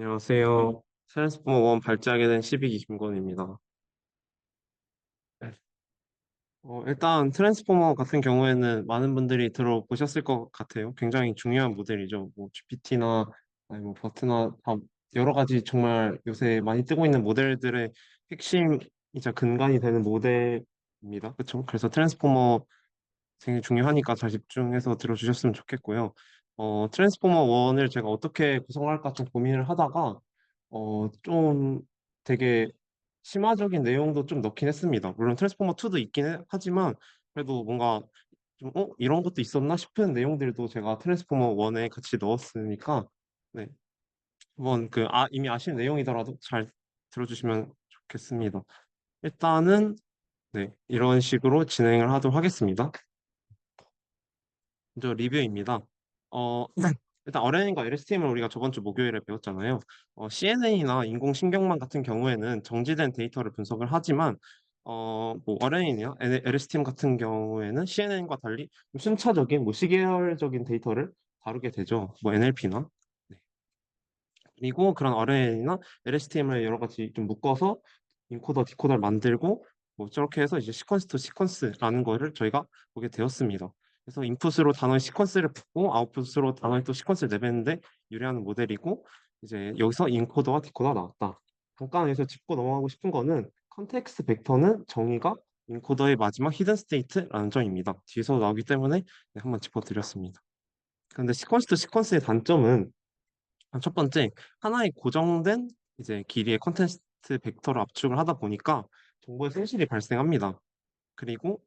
안녕하세요. 트랜스포머 1 발제하게 된 12기 김건입니다. 네. 일단 트랜스포머 같은 경우에는 많은 분들이 들어보셨을 것 같아요. 굉장히 중요한 모델이죠. 뭐 GPT나 아니 뭐 버트나 다 여러 가지 정말 요새 많이 뜨고 있는 모델들의 핵심이자 근간이 되는 모델입니다. 그렇죠? 그래서 트랜스포머 되게 중요하니까 잘 집중해서 들어주셨으면 좋겠고요. 트랜스포머 1을 제가 어떻게 구성할까 좀 고민을 하다가, 좀 되게 심화적인 내용도 좀 넣긴 했습니다. 물론 트랜스포머 2도 있긴 하지만, 그래도 뭔가 좀, 이런 것도 있었나 싶은 내용들도 제가 트랜스포머 1에 같이 넣었으니까, 네. 한번 이미 아시는 내용이더라도 잘 들어주시면 좋겠습니다. 일단은, 네, 이런 식으로 진행을 하도록 하겠습니다. 먼저 리뷰입니다. 어, 일단 RNN과 LSTM을 우리가 저번 주 목요일에 배웠잖아요. CNN이나 인공신경망 같은 경우에는 정지된 데이터를 분석을 하지만, 뭐 RNN이나 LSTM 같은 경우에는 CNN과 달리 순차적인, 뭐 시계열적인 데이터를 다루게 되죠. 뭐 NLP나. 그리고 그런 RNN이나 LSTM을 여러 가지 좀 묶어서 인코더, 디코더를 만들고 뭐 저렇게 해서 이제 시퀀스 투 시퀀스라는 거를 저희가 보게 되었습니다. 그래서 인풋으로 단어의 시퀀스를 붓고 아웃풋으로 단어의 또 시퀀스를 내뱉는데 유리하는 모델이고 이제 여기서 인코더와 디코더가 나왔다. 잠깐 여기서 짚고 넘어가고 싶은 거는 컨텍스트 벡터는 정의가 인코더의 마지막 히든 스테이트라는 점입니다. 뒤에서 나오기 때문에 네, 한번 짚어드렸습니다. 그런데 시퀀스 투 시퀀스의 단점은 첫 번째, 하나의 고정된 이제 길이의 컨텍스트 벡터를 압축을 하다 보니까 정보의 손실이 발생합니다. 그리고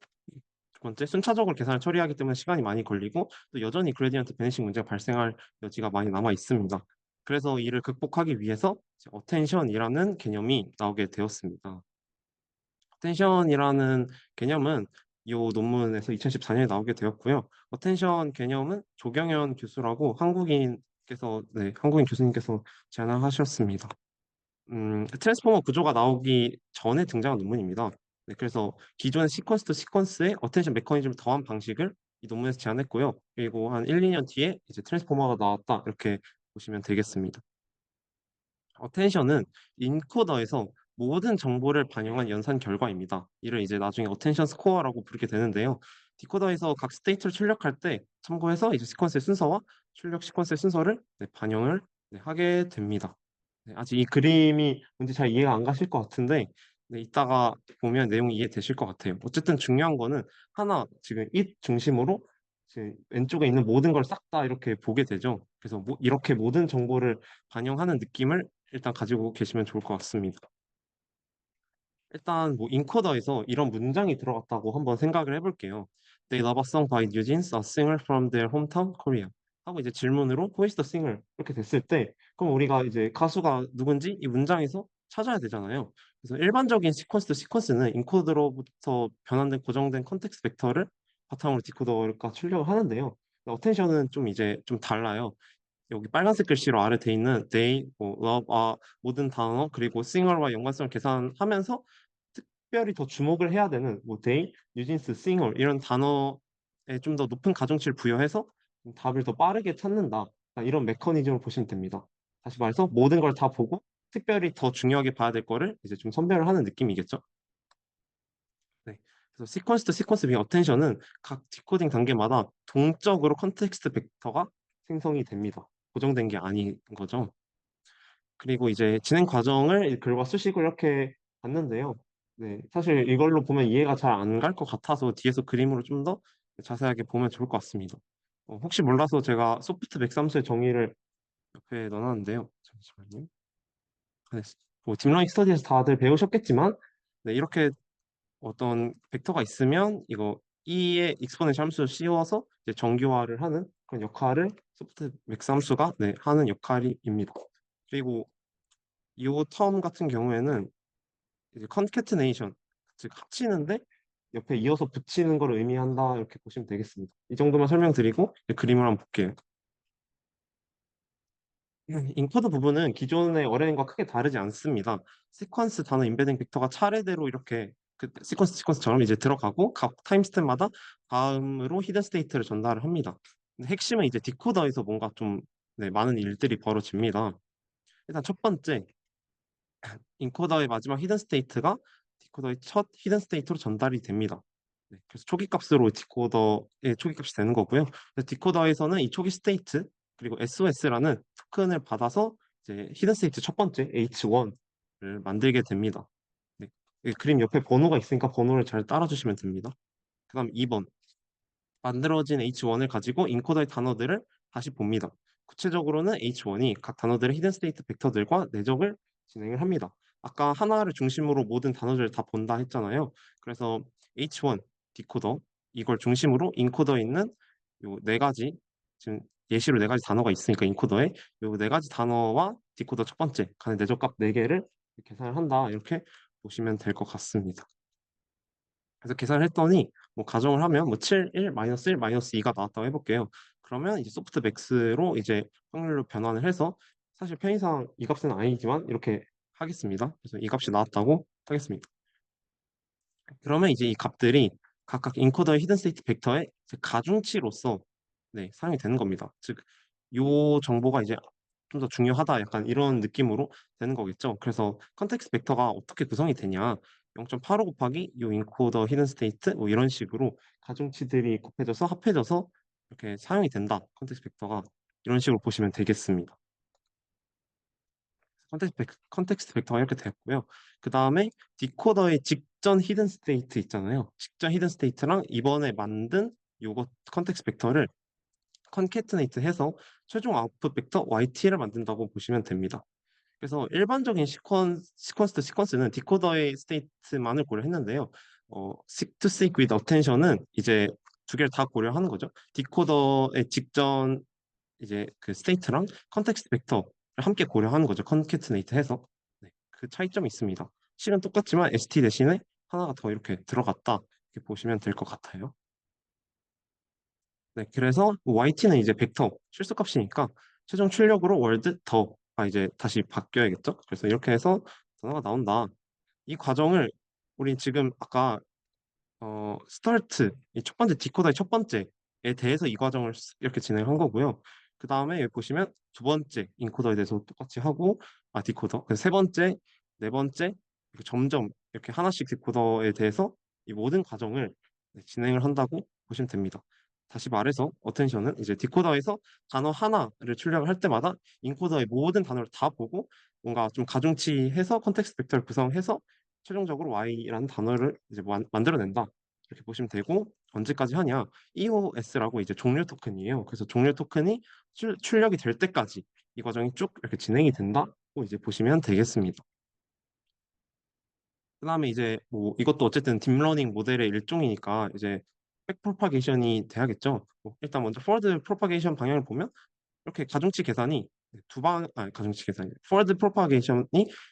두 번째, 순차적으로 계산을 처리하기 때문에 시간이 많이 걸리고 또 여전히 그레디언트 베니싱 문제가 발생할 여지가 많이 남아 있습니다. 그래서 이를 극복하기 위해서 어텐션이라는 개념이 나오게 되었습니다. 어텐션이라는 개념은 이 논문에서 2014년에 나오게 되었고요. 어텐션 개념은 조경현 교수라고 한국인 교수님께서 제안하셨습니다. 트랜스포머 구조가 나오기 전에 등장한 논문입니다. 네, 그래서 기존 시퀀스 투 시퀀스의 어텐션 메커니즘을 더한 방식을 이 논문에서 제안했고요. 그리고 한 1, 2년 뒤에 이제 트랜스포머가 나왔다 이렇게 보시면 되겠습니다. 어텐션은 인코더에서 모든 정보를 반영한 연산 결과입니다. 이를 이제 나중에 어텐션 스코어라고 부르게 되는데요. 디코더에서 각 스테이트를 출력할 때 참고해서 이제 시퀀스의 순서와 출력 시퀀스의 순서를 네, 반영을 네, 하게 됩니다. 네, 아직 이 그림이 뭔지 잘 이해가 안 가실 것 같은데 네, 이따가 보면 내용이 이해되실 것 같아요. 어쨌든 중요한 거는 하나 지금 이 중심으로 지금 왼쪽에 있는 모든 걸 싹 다 이렇게 보게 되죠. 그래서 이렇게 모든 정보를 반영하는 느낌을 일단 가지고 계시면 좋을 것 같습니다. 일단 뭐 인코더에서 이런 문장이 들어갔다고 한번 생각을 해볼게요. They love a song by New Jeans, a singer from their hometown, Korea. 하고 이제 질문으로 Who is the singer? 이렇게 됐을 때 그럼 우리가 이제 가수가 누군지 이 문장에서 찾아야 되잖아요. 그래서 일반적인 시퀀스 시퀀스는 인코더로부터 변환된 고정된 컨텍스트 벡터를 바탕으로 디코더가 출력을 하는데요. 어텐션은 좀 이제 좀 달라요. 여기 빨간색 글씨로 아래 돼 있는 they, 뭐, love, 모든 단어 그리고 싱어와 연관성을 계산하면서 특별히 더 주목을 해야 되는 뭐 they, 뉴진스, 싱어 이런 단어에 좀 더 높은 가중치를 부여해서 답을 더 빠르게 찾는다. 이런 메커니즘을 보시면 됩니다. 다시 말해서 모든 걸 다 보고 특별히 더 중요하게 봐야 될 거를 이제 좀 선별을 하는 느낌이겠죠. 네. 그래서 시퀀스 투 시퀀스 빙 어텐션은 각 디코딩 단계마다 동적으로 컨텍스트 벡터가 생성이 됩니다. 고정된 게 아닌 거죠. 그리고 이제 진행 과정을 글과 수식을 이렇게 봤는데요. 네, 사실 이걸로 보면 이해가 잘 안 갈 것 같아서 뒤에서 그림으로 좀 더 자세하게 보면 좋을 것 같습니다. 혹시 몰라서 제가 소프트 맥삼수의 정의를 옆에 넣어놨는데요. 잠시만요. 네, 뭐 딥러닝 스터디에서 다들 배우셨겠지만, 네, 이렇게 어떤 벡터가 있으면 이거 E의 익스포넨셜 함수를 씌워서 이제 정규화를 하는 그런 역할을 소프트 맥스 함수가 네, 하는 역할입니다. 그리고 이 텀 같은 경우에는 이제 컨캐트네이션 즉 합치는데 옆에 이어서 붙이는 걸 의미한다 이렇게 보시면 되겠습니다. 이 정도만 설명드리고 이제 그림을 한번 볼게요. 인코드 부분은 기존의 어레인과 크게 다르지 않습니다. 시퀀스 단어 임베딩 벡터가 차례대로 이렇게 시퀀스처럼 이제 들어가고 각 타임스텝마다 다음으로 히든 스테이트를 전달을 합니다. 근데 핵심은 이제 디코더에서 뭔가 좀 네, 많은 일들이 벌어집니다. 일단 첫 번째, 인코더의 마지막 히든 스테이트가 디코더의 첫 히든 스테이트로 전달이 됩니다. 네, 그래서 초기 값으로 디코더의 초기 값이 되는 거고요. 그래서 디코더에서는 이 초기 스테이트 그리고 SOS라는 토큰을 받아서 이제 히든 스테이트 첫 번째 H1을 만들게 됩니다. 네, 이 그림 옆에 번호가 있으니까 번호를 잘 따라주시면 됩니다. 그다음 2번, 만들어진 H1을 가지고 인코더의 단어들을 다시 봅니다. 구체적으로는 H1이 각 단어들의 히든 스테이트 벡터들과 내적을 진행을 합니다. 아까 하나를 중심으로 모든 단어들을 다 본다 했잖아요. 그래서 H1 디코더 이걸 중심으로 인코더에 있는 요 네 가지, 지금 예시로 네 가지 단어가 있으니까 인코더에 요 네 가지 단어와 디코더 첫 번째 간의 내적 값 네 개를 계산을 한다, 이렇게 보시면 될 것 같습니다. 그래서 계산을 했더니 뭐 가정을 하면 뭐 7, 1, 마이너스 1, 마이너스 2가 나왔다고 해볼게요. 그러면 이제 소프트 맥스로 이제 확률로 변환을 해서, 사실 편의상 이 값은 아니지만 이렇게 하겠습니다. 그래서 이 값이 나왔다고 하겠습니다. 그러면 이제 이 값들이 각각 인코더의 히든 스테이트 벡터의 이제 가중치로서 네, 사용이 되는 겁니다. 즉, 요 정보가 이제 좀 더 중요하다, 약간 이런 느낌으로 되는 거겠죠. 그래서 컨텍스트 벡터가 어떻게 구성이 되냐, 0.85 곱하기 요 인코더 히든 스테이트 뭐 이런 식으로 가중치들이 곱해져서 합해져서 이렇게 사용이 된다. 컨텍스트 벡터가 이런 식으로 보시면 되겠습니다. 컨텍스트 벡터가 이렇게 되었고요. 그 다음에 디코더의 직전 히든 스테이트 있잖아요. 직전 히든 스테이트랑 이번에 만든 요거 컨텍스트 벡터를 컨캐트네이트 해서 최종 아웃풋 벡터 YT를 만든다고 보시면 됩니다. 그래서 일반적인 시퀀스 투 시퀀스는 디코더의 스테이트만을 고려했는데요. seek to seek with attention은 이제 두 개를 다 고려하는 거죠. 디코더의 직전 이제 그 스테이트랑 컨텍스트 벡터를 함께 고려하는 거죠. 컨캐트네이트 해서. 네, 그 차이점이 있습니다. 실은 똑같지만 ST 대신에 하나가 더 이렇게 들어갔다, 이렇게 보시면 될 것 같아요. 네, 그래서 YT는 이제 벡터 실수값이니까 최종 출력으로 월드 더가 이제 다시 바뀌어야겠죠. 그래서 이렇게 해서 단어가 나온다. 이 과정을 우리 지금 아까 스타트 이 첫 번째 디코더의 첫 번째에 대해서 이 과정을 이렇게 진행한 거고요. 그 다음에 여기 보시면 두 번째 인코더에 대해서 똑같이 하고, 디코더, 그래서 세 번째, 네 번째, 이렇게 점점 이렇게 하나씩 디코더에 대해서 이 모든 과정을 네, 진행을 한다고 보시면 됩니다. 다시 말해서 어텐션은 이제 디코더에서 단어 하나를 출력을 할 때마다 인코더의 모든 단어를 다 보고 뭔가 좀 가중치해서 컨텍스트 벡터를 구성해서 최종적으로 Y라는 단어를 이제 만들어낸다, 이렇게 보시면 되고, 언제까지 하냐? EOS라고 이제 종료 토큰이에요. 그래서 종료 토큰이 출력이 될 때까지 이 과정이 쭉 이렇게 진행이 된다고 이제 보시면 되겠습니다. 그다음에 이제 뭐 이것도 어쨌든 딥러닝 모델의 일종이니까 이제 백프로파게이션이 돼야겠죠. 뭐 일단 먼저 포워드 프로파게이션 방향을 보면 이렇게 가중치 계산이 가중치 계산이 포워드 프로파게이션이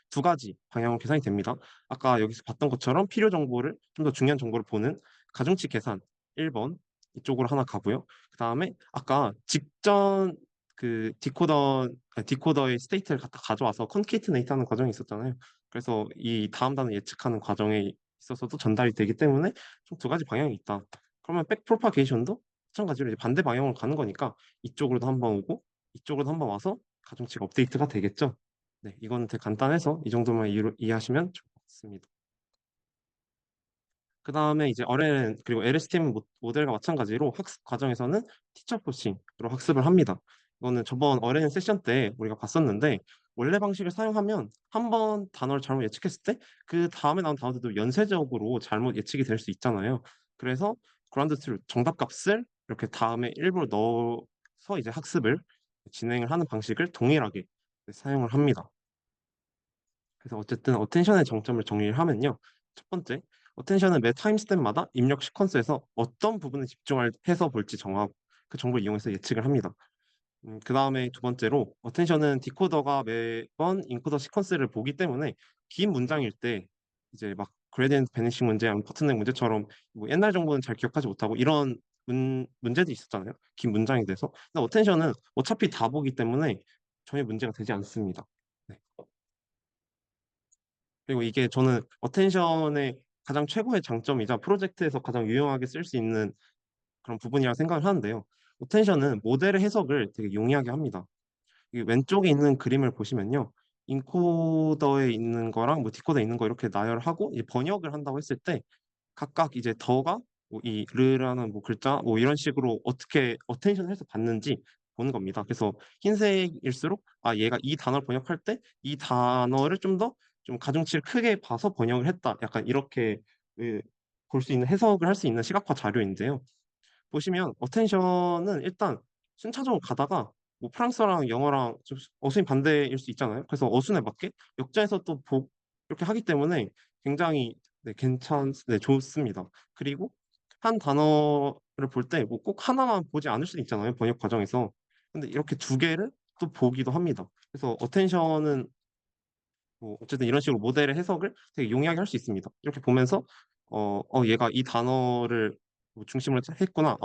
두 가지 방향으로 계산이 됩니다. 아까 여기서 봤던 것처럼 필요 정보를 좀 더 중요한 정보를 보는 가중치 계산 1번 이쪽으로 하나 가고요. 그 다음에 아까 직전 그 디코더의 스테이트를 갖다 가져와서 컨케이트네이트 하는 과정이 있었잖아요. 그래서 이 다음 단어 예측하는 과정에 있어서도 전달이 되기 때문에 좀 두 가지 방향이 있다. 그러면 백 프로파게이션도 마찬가지로 이제 반대 방향으로 가는 거니까 이쪽으로도 한번 오고 이쪽으로도 한번 와서 가중치가 업데이트가 되겠죠. 네, 이거는 되게 간단해서 이 정도만 이해하시면 좋을 것 같습니다. 그 다음에 이제 RLN 그리고 LSTM 모델과 마찬가지로 학습 과정에서는 티처 포싱으로 학습을 합니다. 이거는 저번 RLN 세션 때 우리가 봤었는데, 원래 방식을 사용하면 한 번 단어를 잘못 예측했을 때 그 다음에 나온 단어들도 연쇄적으로 잘못 예측이 될 수 있잖아요. 그래서 그라운드 트루 정답 값을 이렇게 다음에 일부러 넣어서 이제 학습을 진행을 하는 방식을 동일하게 사용을 합니다. 그래서 어쨌든 어텐션의 정점을 정리를 하면요. 첫 번째, 어텐션은 매 타임스텝마다 입력 시퀀스에서 어떤 부분에 집중을 해서 볼지 정하고 그 정보를 이용해서 예측을 합니다. 그 다음에 두 번째로, 어텐션은 디코더가 매번 인코더 시퀀스를 보기 때문에 긴 문장일 때 이제 막 그레디언트 베니싱 문제, 아니면 버튼넥 문제처럼 뭐 옛날 정보는 잘 기억하지 못하고 이런 문제도 있었잖아요. 긴 문장이 돼서. 근데 어텐션은 어차피 다 보기 때문에 전혀 문제가 되지 않습니다. 네. 그리고 이게 저는 어텐션의 가장 최고의 장점이자 프로젝트에서 가장 유용하게 쓸 수 있는 그런 부분이라 생각을 하는데요. 어텐션은 모델의 해석을 되게 용이하게 합니다. 이 왼쪽에 있는 그림을 보시면요. 인코더에 있는 거랑 뭐 디코더에 있는 거 이렇게 나열하고 이제 번역을 한다고 했을 때 각각 이제 더가 뭐이 르라는 뭐 글자 뭐 이런 식으로 어떻게 어텐션을 해서 받는지 보는 겁니다. 그래서 흰색일수록 아 얘가 이 단어를 번역할 때 이 단어를 좀 더 좀 가중치를 크게 봐서 번역을 했다. 약간 이렇게 볼 수 있는 해석을 할 수 있는 시각화 자료인데요. 보시면 어텐션은 일단 순차적으로 가다가 뭐 프랑스어랑 영어랑 좀 어순이 반대일 수 있잖아요. 그래서 어순에 맞게 역자에서 또 이렇게 하기 때문에 굉장히 네, 네, 좋습니다. 그리고 한 단어를 볼 때 뭐 꼭 하나만 보지 않을 수도 있잖아요. 번역 과정에서. 근데 이렇게 두 개를 또 보기도 합니다. 그래서 어텐션은 뭐 어쨌든 이런 식으로 모델의 해석을 되게 용이하게 할 수 있습니다. 이렇게 보면서 얘가 이 단어를 뭐 중심으로 했구나.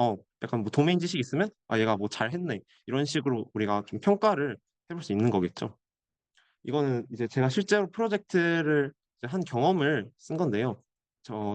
약간 뭐 도메인 지식이 있으면 아 얘가 뭐 잘했네. 이런 식으로 우리가 좀 평가를 해볼 수 있는 거겠죠. 이거는 이제 제가 실제로 프로젝트를 이제 한 경험을 쓴 건데요.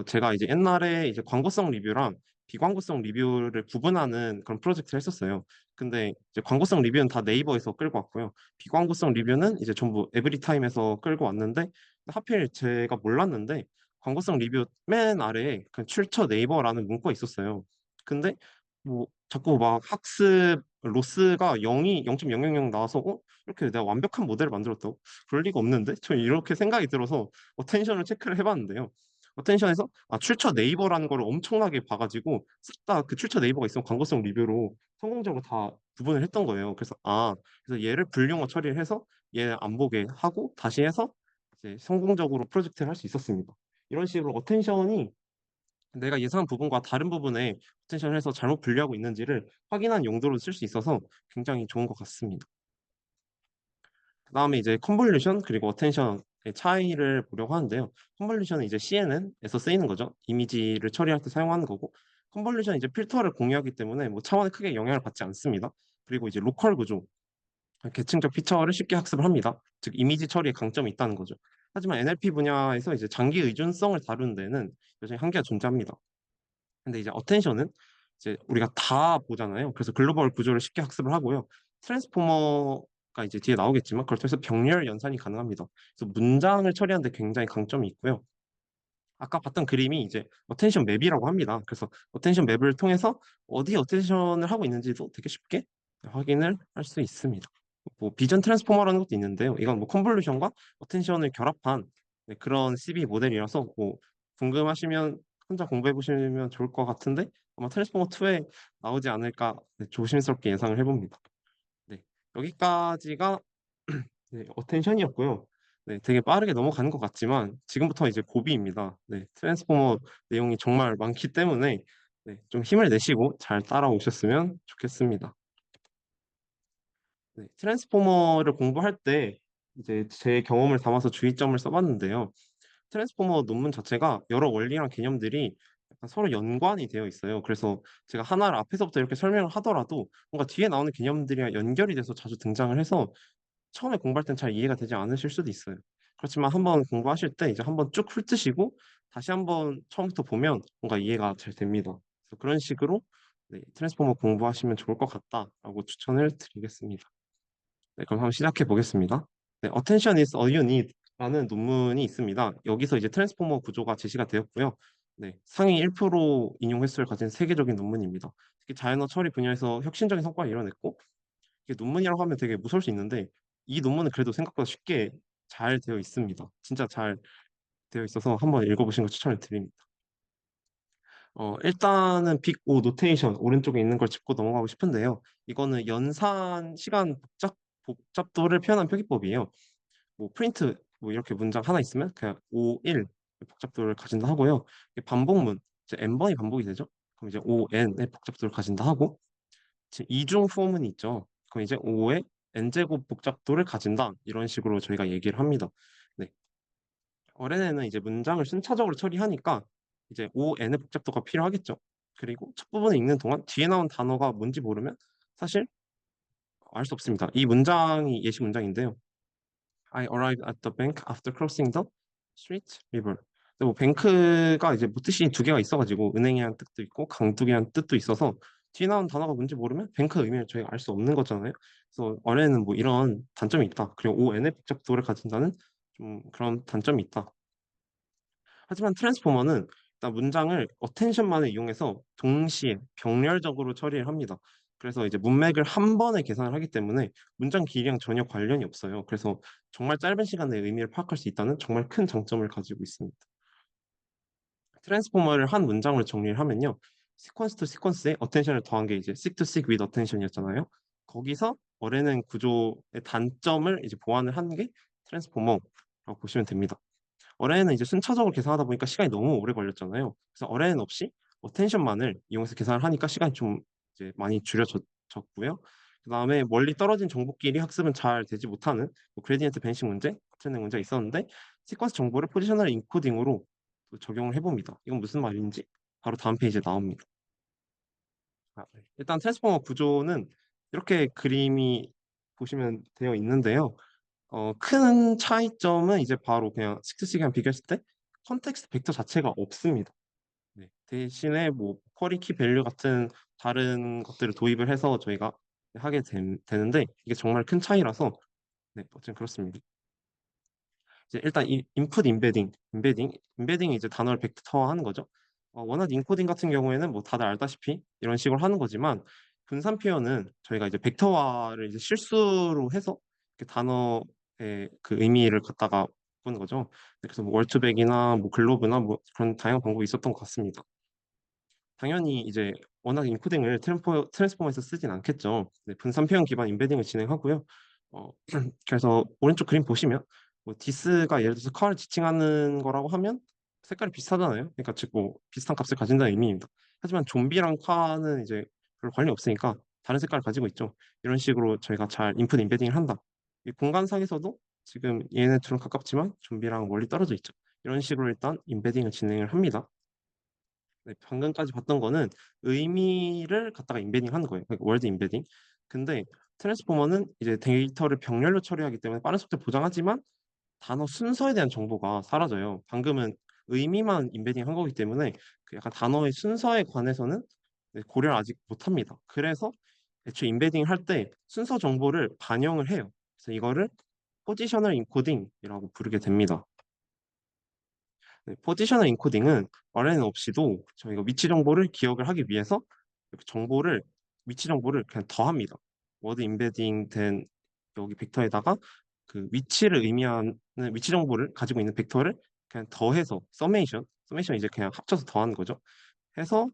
제가 이제 옛날에 이제 광고성 리뷰랑 비광고성 리뷰를 구분하는 그런 프로젝트를 했었어요. 근데 이제 광고성 리뷰는 다 네이버에서 끌고 왔고요. 비광고성 리뷰는 이제 전부 에브리타임에서 끌고 왔는데 하필 제가 몰랐는데 광고성 리뷰 맨 아래에 그 출처 네이버라는 문구가 있었어요. 근데 뭐 자꾸 막 학습 로스가 0.000 나와서 이렇게 내가 완벽한 모델을 만들었다고? 그럴 리가 없는데? 저 이렇게 생각이 들어서 어텐션을 체크를 해봤는데요. 어텐션에서 출처 네이버라는 걸 엄청나게 봐가지고 싹 다 그 출처 네이버가 있으면 광고성 리뷰로 성공적으로 다 구분을 했던 거예요. 그래서 얘를 불용어 처리를 해서 얘 안 보게 하고 다시 해서 이제 성공적으로 프로젝트를 할 수 있었습니다. 이런 식으로 어텐션이 내가 예상한 부분과 다른 부분에 포텐셜을 해서 잘못 분류하고 있는지를 확인한 용도로 쓸 수 있어서 굉장히 좋은 것 같습니다. 그다음에 이제 컨볼루션 그리고 어텐션의 차이를 보려고 하는데요. 컨볼루션은 이제 CNN에서 쓰이는 거죠. 이미지를 처리할 때 사용하는 거고 컨볼루션은 이제 필터를 공유하기 때문에 뭐 차원에 크게 영향을 받지 않습니다. 그리고 이제 로컬 구조, 계층적 피처를 쉽게 학습을 합니다. 즉 이미지 처리에 강점이 있다는 거죠. 하지만 NLP 분야에서 이제 장기 의존성을 다루는 데는 여전히 한계가 존재합니다. 근데 이제 어텐션은 이제 우리가 다 보잖아요. 그래서 글로벌 구조를 쉽게 학습을 하고요. 트랜스포머가 이제 뒤에 나오겠지만 그걸 통해서 병렬 연산이 가능합니다. 그래서 문장을 처리하는 데 굉장히 강점이 있고요. 아까 봤던 그림이 이제 어텐션 맵이라고 합니다. 그래서 어텐션 맵을 통해서 어디에 어텐션을 하고 있는지도 되게 쉽게 확인을 할 수 있습니다. 뭐 비전 트랜스포머라는 것도 있는데요. 이건 뭐 컨볼루션과 어텐션을 결합한 네, 그런 CB 모델이라서 뭐 궁금하시면 혼자 공부해 보시면 좋을 것 같은데 아마 트랜스포머 2에 나오지 않을까 네, 조심스럽게 예상을 해봅니다. 네, 여기까지가 네, 어텐션이었고요. 네, 되게 빠르게 넘어가는 것 같지만 지금부터 이제 고비입니다. 네, 트랜스포머 내용이 정말 많기 때문에 네, 좀 힘을 내시고 잘 따라오셨으면 좋겠습니다. 네, 트랜스포머를 공부할 때 이제 제 경험을 담아서 주의점을 써봤는데요. 트랜스포머 논문 자체가 여러 원리랑 개념들이 약간 서로 연관이 되어 있어요. 그래서 제가 하나를 앞에서부터 이렇게 설명을 하더라도 뭔가 뒤에 나오는 개념들이랑 연결이 돼서 자주 등장을 해서 처음에 공부할 땐 잘 이해가 되지 않으실 수도 있어요. 그렇지만 한번 공부하실 때 이제 한번 쭉 훑으시고 다시 한번 처음부터 보면 뭔가 이해가 잘 됩니다. 그래서 그런 식으로 네, 트랜스포머 공부하시면 좋을 것 같다라고 추천을 드리겠습니다. 네, 그럼 한번 시작해 보겠습니다. 네, Attention is all you need라는 논문이 있습니다. 여기서 이제 트랜스포머 구조가 제시가 되었고요. 네, 상위 1% 인용 횟수를 가진 세계적인 논문입니다. 특히 자연어 처리 분야에서 혁신적인 성과를 이뤄냈고 이게 논문이라고 하면 되게 무서울 수 있는데 이 논문은 그래도 생각보다 쉽게 잘 되어 있습니다. 진짜 잘 되어 있어서 한번 읽어보시는 걸 추천을 드립니다. 일단은 빅 O 노테이션 오른쪽에 있는 걸 짚고 넘어가고 싶은데요. 이거는 연산 시간 복잡도를 표현한 표기법이에요. 뭐 프린트 뭐 이렇게 문장 하나 있으면 그냥 O1 복잡도를 가진다 하고요. 반복문 이제 n번이 반복이 되죠. 그럼 이제 ON의 복잡도를 가진다 하고 이중 후문이 있죠. 그럼 이제 5의 n제곱 복잡도를 가진다. 이런 식으로 저희가 얘기를 합니다. 네. RNN은 이제 문장을 순차적으로 처리하니까 이제 ON의 복잡도가 필요하겠죠. 그리고 첫 부분을 읽는 동안 뒤에 나온 단어가 뭔지 모르면 사실 알 수 없습니다. 이 문장이 예시 문장인데요. I arrived at the bank after crossing the street river. 근데 뭐 뱅크가 이제 뭐 뜻이 두 개가 있어가지고 은행이라는 뜻도 있고 강둑이라는 뜻도 있어서 뒤에 나온 단어가 뭔지 모르면 뱅크의 의미를 저희가 알 수 없는 거잖아요. 그래서 어뢰는 뭐 이런 단점이 있다. 그리고 ON의 복잡도를 가진다는 좀 그런 단점이 있다. 하지만 트랜스포머는 일단 문장을 어텐션만을 이용해서 동시에 병렬적으로 처리를 합니다. 그래서 이제 문맥을 한 번에 계산을 하기 때문에 문장 길이랑 전혀 관련이 없어요. 그래서 정말 짧은 시간 내에 의미를 파악할 수 있다는 정말 큰 장점을 가지고 있습니다. 트랜스포머를 한 문장으로 정리를 하면요. 시퀀스 투 시퀀스에 어텐션을 더한 게 이제 seek to seek with attention이었잖아요. 거기서 어뢰는 구조의 단점을 이제 보완을 한 게 트랜스포머라고 보시면 됩니다. 어뢰는 이제 순차적으로 계산하다 보니까 시간이 너무 오래 걸렸잖아요. 그래서 어뢰는 없이 어텐션만을 이용해서 계산을 하니까 시간이 좀 이제 많이 줄여졌고요. 그다음에 멀리 떨어진 정보끼리 학습은 잘 되지 못하는 뭐 그레디언트 밴싱 문제 같은 문제가 있었는데 시퀀스 정보를 포지셔널 인코딩으로 또 적용을 해봅니다. 이건 무슨 말인지 바로 다음 페이지에 나옵니다. 네. 일단 트랜스포머 구조는 이렇게 그림이 보시면 되어 있는데요. 큰 차이점은 이제 바로 그냥 식스시기랑 비교했을 때 컨텍스트 벡터 자체가 없습니다. 네. 대신에 뭐 쿼리 키 밸류 같은 다른 것들을 도입을 해서 저희가 되는데 이게 정말 큰 차이라서 네, 어쨌든 그렇습니다. 이제 일단 이 인풋 임베딩이 이제 단어를 벡터화하는 거죠. 원어드 인코딩 같은 경우에는 뭐 다들 알다시피 이런 식으로 하는 거지만 분산 표현은 저희가 이제 벡터화를 이제 실수로 해서 이렇게 단어의 그 의미를 갖다가 바꾸는 거죠. 네, 그래서 뭐 월투백이나 뭐 글로브나 뭐 그런 다양한 방법이 있었던 것 같습니다. 당연히 이제 워낙 인코딩을 트랜스포머에서 쓰진 않겠죠. 네, 분산 표현 기반 임베딩을 진행하고요. 어, 그래서 오른쪽 그림 보시면 뭐 디스가 예를 들어서 컬을 지칭하는 거라고 하면 색깔이 비슷하잖아요. 그러니까 즉 뭐 비슷한 값을 가진다는 의미입니다. 하지만 좀비랑 콰는 이제 별로 관련이 없으니까 다른 색깔을 가지고 있죠. 이런 식으로 저희가 잘 인풋 임베딩을 한다. 이 공간상에서도 지금 얘네처럼 가깝지만 좀비랑 멀리 떨어져 있죠. 이런 식으로 일단 임베딩을 진행을 합니다. 네, 방금까지 봤던 거는 의미를 갖다가 임베딩 하는 거예요. 그러니까 월드 임베딩. 근데 트랜스포머는 이제 데이터를 병렬로 처리하기 때문에 빠른 속도 보장하지만 단어 순서에 대한 정보가 사라져요. 방금은 의미만 임베딩 한 거기 때문에 그 약간 단어의 순서에 관해서는 네, 고려를 아직 못 합니다. 그래서 애초에 임베딩 할 때 순서 정보를 반영을 해요. 그래서 이거를 포지셔널 인코딩이라고 부르게 됩니다. 네, 포지셔널 인코딩은 RNN 없이도 저희가 위치 정보를 기억을 하기 위해서 이렇게 위치 정보를 그냥 더합니다. 워드 임베딩 된 여기 벡터에다가 그 위치를 의미하는 위치 정보를 가지고 있는 벡터를 그냥 더해서 서메이션 이제 그냥 합쳐서 더하는 거죠. 해서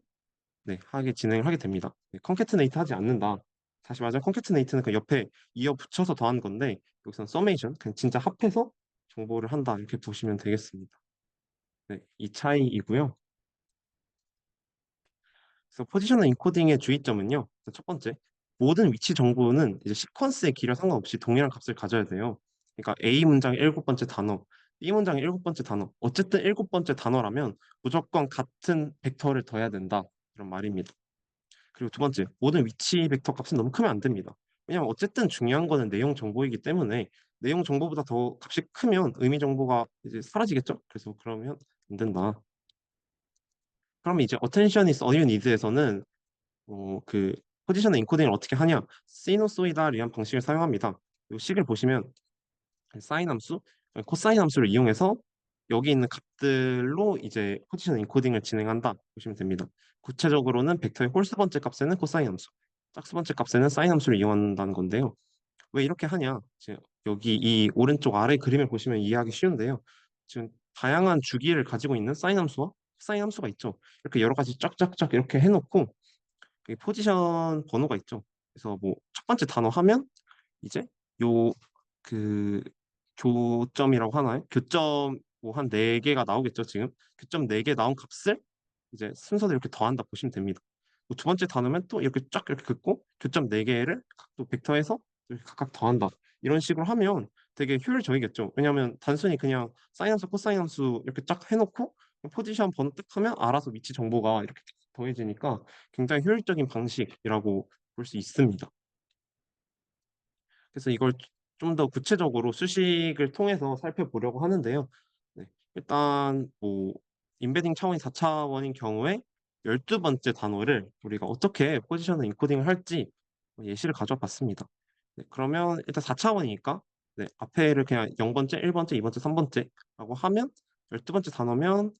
네, 진행을 하게 됩니다. 네, 컨캐트네이트 하지 않는다. 다시 말하자면 컨캐트네이트는 그 옆에 이어 붙여서 더하는 건데 여기서는 서메이션 그냥 진짜 합해서 정보를 한다 이렇게 보시면 되겠습니다. 네, 이 차이이고요. 그래서 포지셔널 인코딩의 주의점은요. 첫 번째, 모든 위치 정보는 이제 시퀀스의 길이와 상관없이 동일한 값을 가져야 돼요. 그러니까 A 문장의 일곱 번째 단어, B 문장의 일곱 번째 단어, 어쨌든 일곱 번째 단어라면 무조건 같은 벡터를 더해야 된다. 이런 말입니다. 그리고 두 번째, 모든 위치 벡터 값은 너무 크면 안 됩니다. 왜냐하면 어쨌든 중요한 거는 내용 정보이기 때문에 내용 정보보다 더 값이 크면 의미 정보가 이제 사라지겠죠. 그래서 그러면 안 된다. 그럼 이제 attention is all you need에서는 그 포지션의 인코딩을 어떻게 하냐? 시노소이달이란 방식을 사용합니다. 이 식을 보시면 사인 함수, 코사인 함수를 이용해서 여기 있는 값들로 이제 포지션 인코딩을 진행한다 보시면 됩니다. 구체적으로는 벡터의 홀수 번째 값에는 코사인 함수, 짝수 번째 값에는 사인 함수를 이용한다는 건데요. 왜 이렇게 하냐? 이제 여기 이 오른쪽 아래 그림을 보시면 이해하기 쉬운데요. 지금 다양한 주기를 가지고 있는 사인 함수와 코사인 함수가 있죠. 이렇게 여러 가지 쫙쫙쫙 이렇게 해놓고 포지션 번호가 있죠. 그래서 뭐 첫 번째 단어 하면 이제 요 그 교점이라고 하나요? 교점 뭐 한 4개가 나오겠죠, 지금. 교점 4개 나온 값을 이제 순서대로 이렇게 더한다 보시면 됩니다. 뭐두 번째 단어면 또 이렇게 쫙 이렇게 긋고 교점 4개를 또 벡터에서 이렇게 각각 더한다. 이런 식으로 하면 되게 효율적이겠죠. 왜냐하면 단순히 그냥 사인 함수, 코사인 함수 이렇게 쫙 해놓고 포지션 번호 딱 하면 알아서 위치 정보가 이렇게 더해지니까 굉장히 효율적인 방식이라고 볼 수 있습니다. 그래서 이걸 좀 더 구체적으로 수식을 통해서 살펴보려고 하는데요. 네, 일단 뭐 임베딩 차원이 4차원인 경우에 12번째 단어를 우리가 어떻게 포지셔널 인코딩을 할지 예시를 가져와 봤습니다. 네, 그러면 일단 4차원이니까 네, 앞에를 그냥 0번째, 1번째, 2번째, 3번째라고 하면 12번째 단어면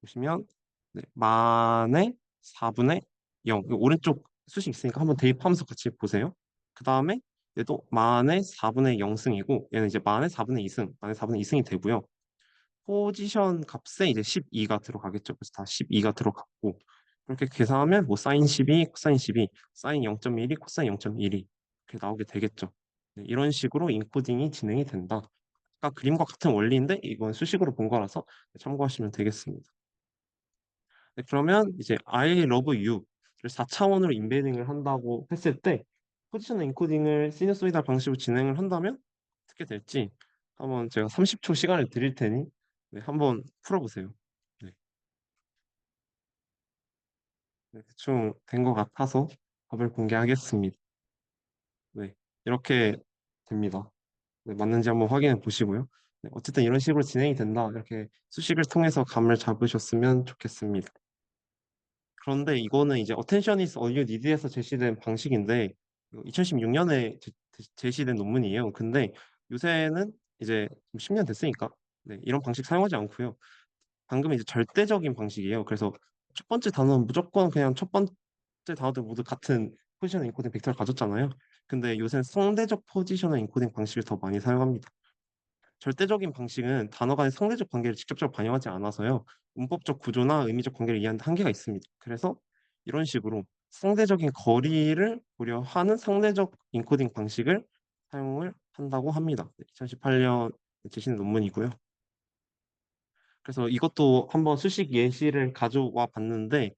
보시면 네, 만의 4분의 0. 오른쪽 수식 있으니까 한번 대입하면서 같이 보세요. 그 다음에 얘도 만의 4분의 0승이고 얘는 이제 만의 4분의 2승, 만의 4분의 2승이 되고요. 포지션 값에 이제 12가 들어가겠죠. 그래서 다 12가 들어갔고 그렇게 계산하면 뭐 사인 12, 코사인 12, 사인 0.12, 코사인 0.12 이렇게 나오게 되겠죠. 네, 이런 식으로 인코딩이 진행이 된다. 아까 그림과 같은 원리인데 이건 수식으로 본 거라서 참고하시면 되겠습니다. 네, 그러면 이제 I love you를 4차원으로 인베딩을 한다고 했을 때 포지셔널 인코딩을 시누소이달 방식으로 진행을 한다면 어떻게 될지 한번 제가 30초 시간을 드릴 테니 네, 한번 풀어보세요. 네, 네, 대충 된 것 같아서 답을 공개하겠습니다. 네, 이렇게 됩니다. 네, 맞는지 한번 확인해 보시고요. 네, 어쨌든 이런 식으로 진행이 된다. 이렇게 수식을 통해서 감을 잡으셨으면 좋겠습니다. 그런데 이거는 이제 Attention is all you need에서 제시된 방식인데 2016년에 제시된 논문이에요. 근데 요새는 이제 좀 10년 됐으니까 네, 이런 방식 사용하지 않고요. 방금 이제 절대적인 방식이에요. 그래서 첫 번째 단어는 무조건 그냥 첫 번째 단어들 모두 같은 포지셔널 인코딩 벡터를 가졌잖아요. 근데 요새는 상대적 포지셔널 인코딩 방식을 더 많이 사용합니다. 절대적인 방식은 단어 간의 상대적 관계를 직접적으로 반영하지 않아서요. 문법적 구조나 의미적 관계를 이해하는 데 한계가 있습니다. 그래서 이런 식으로 상대적인 거리를 고려하는 상대적 인코딩 방식을 사용을 한다고 합니다. 2018년 제시된 논문이고요. 그래서 이것도 한번 수식 예시를 가져와 봤는데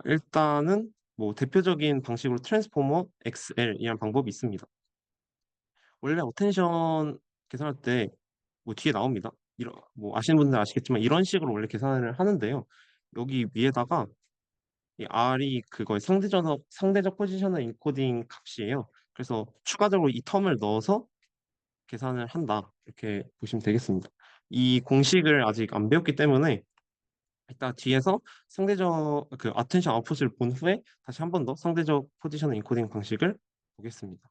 일단은 뭐 대표적인 방식으로 트랜스포머 XL이라는 방법이 있습니다. 원래 어텐션 계산할 때 뭐 뒤에 나옵니다. 이런 뭐 아시는 분들 아시겠지만 이런 식으로 원래 계산을 하는데요. 여기 위에다가 이 R이 그거의 상대적 포지셔널 인코딩 값이에요. 그래서 추가적으로 이 텀을 넣어서 계산을 한다. 이렇게 보시면 되겠습니다. 이 공식을 아직 안 배웠기 때문에 이따 뒤에서 상대적 그 attention output을 본 후에 다시 한 번 더 상대적 포지셔널 인코딩 방식을 보겠습니다.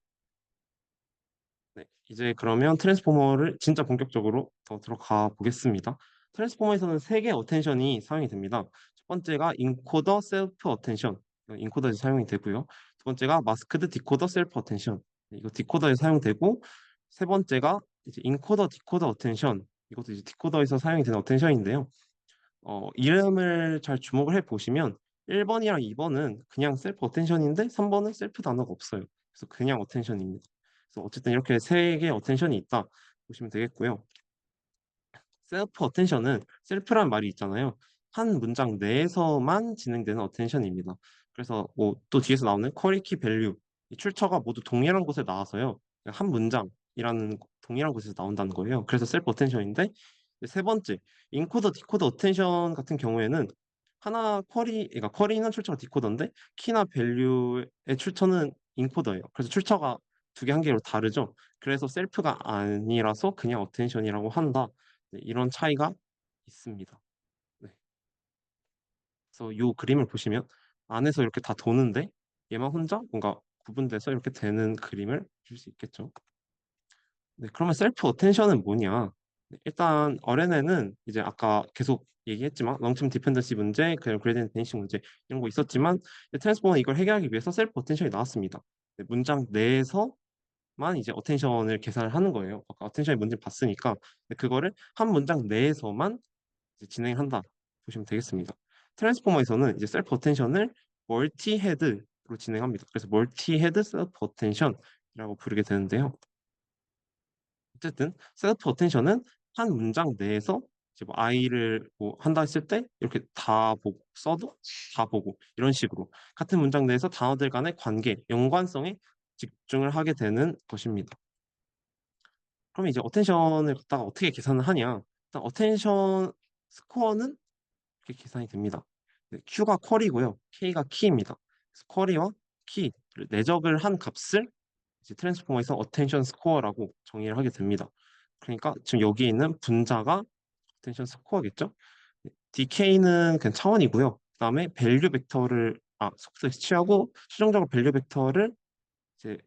네, 이제 그러면 트랜스포머를 진짜 본격적으로 더 들어가 보겠습니다. 트랜스포머에서는 세 개의 어텐션이 사용이 됩니다. 첫 번째가 인코더 셀프 어텐션, 인코더에서 사용이 되고요. 두 번째가 마스크드 디코더 셀프 어텐션, 이거 디코더에 사용되고, 세 번째가 이제 인코더 디코더 어텐션, 이것도 이제 디코더에서 사용이 되는 어텐션인데요. 이름을 잘 주목을 해 보시면 1번이랑 2번은 그냥 셀프 어텐션인데 3번은 셀프 단어가 없어요. 그래서 그냥 어텐션입니다. 그래서 어쨌든 이렇게 세 개의 어텐션이 있다 보시면 되겠고요. 셀프 어텐션은 셀프란 말이 있잖아요. 한 문장 내에서만 진행되는 어텐션입니다. 그래서 뭐 또 뒤에서 나오는 쿼리 키 밸류 이 출처가 모두 동일한 곳에 나와서요. 한 문장이라는 동일한 곳에서 나온다는 거예요. 그래서 셀프 어텐션인데 세 번째 인코더 디코더 어텐션 같은 경우에는 하나 그러니까 쿼리는 출처가 디코더인데 키나 밸류의 출처는 인코더예요. 그래서 출처가 두 개 한 개로 다르죠. 그래서 셀프가 아니라서 그냥 어텐션이라고 한다. 네, 이런 차이가 있습니다. 네. 그래서 이 그림을 보시면 안에서 이렇게 다 도는데 얘만 혼자 뭔가 구분돼서 이렇게 되는 그림을 볼 수 있겠죠. 네, 그러면 셀프 어텐션은 뭐냐? 네, 일단 RNN은 이제 아까 계속 얘기했지만 롱텀 디펜던시 문제, 그리고 그레디언트 베니싱 문제 이런 거 있었지만 트랜스포머는 이걸 해결하기 위해서 셀프 어텐션이 나왔습니다. 네, 문장 내에서만 이제 어텐션을 계산을 하는 거예요. 아까 어텐션의 문제 봤으니까 그거를 한 문장 내에서만 이제 진행을 한다 보시면 되겠습니다. 트랜스포머에서는 이제 셀프 어텐션을 멀티 헤드로 진행합니다. 그래서 멀티 헤드 셀프 어텐션이라고 부르게 되는데요. 어쨌든 셀프 어텐션은 한 문장 내에서 이제 뭐 I를 뭐 한다 했을 때 이렇게 다 보고 써도 다 보고 이런 식으로 같은 문장 내에서 단어들 간의 관계, 연관성에 집중을 하게 되는 것입니다. 그럼 이제 어텐션을 갖다가 어떻게 계산을 하냐? 일단 어텐션 스코어는 이렇게 계산이 됩니다. 네, Q가 쿼리고요, K가 키입니다. 그래서 쿼리와 키를 내적을 한 값을 이제 트랜스포머에서 어텐션 스코어라고 정의를 하게 됩니다. 그러니까 지금 여기 있는 분자가 어텐션 스코어겠죠? DK는 그냥 차원이고요. 그다음에 밸류 벡터를 속도에서 취하고 최종적으로 밸류 벡터를 이제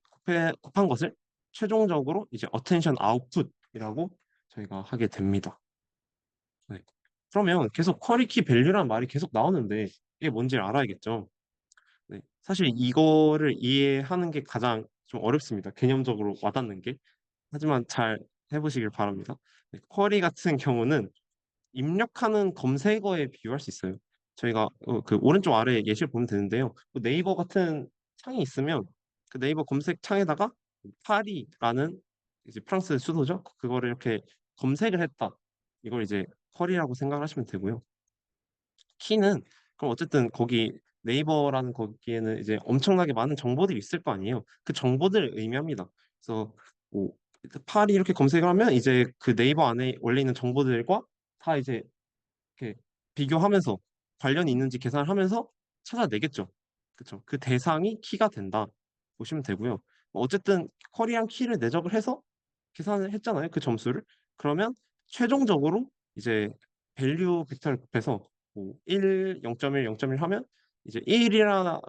곱한 것을 최종적으로 이제 attention output이라고 저희가 하게 됩니다. 네. 그러면 계속 쿼리 키 밸류라는 말이 계속 나오는데 이게 뭔지를 알아야겠죠. 네. 사실 이거를 이해하는 게 가장 좀 어렵습니다. 개념적으로 와닿는 게. 하지만 잘 해 보시길 바랍니다. 네. 쿼리 같은 경우는 입력하는 검색어에 비유할 수 있어요. 저희가 그 오른쪽 아래 예시를 보면 되는데요. 그 네이버 같은 창이 있으면 그 네이버 검색 창에다가 파리라는 이제 프랑스 수도죠. 그거를 이렇게 검색을 했다. 이걸 이제 쿼리라고 생각을 하시면 되고요. 키는 그럼 어쨌든 거기 네이버라는 거기에는 이제 엄청나게 많은 정보들이 있을 거 아니에요. 그 정보들을 의미합니다. 그래서 뭐 파리 이렇게 검색을 하면 이제 그 네이버 안에 원래 있는 정보들과 다 이제 이렇게 비교하면서 관련이 있는지 계산을 하면서 찾아내겠죠. 그쵸. 그 대상이 키가 된다 보시면 되고요. 뭐 어쨌든 쿼리랑 키를 내적을 해서 계산을 했잖아요, 그 점수를. 그러면 최종적으로 이제 밸류 벡터를 곱해서 뭐 1, 0.1, 0.1 하면 이제 1이라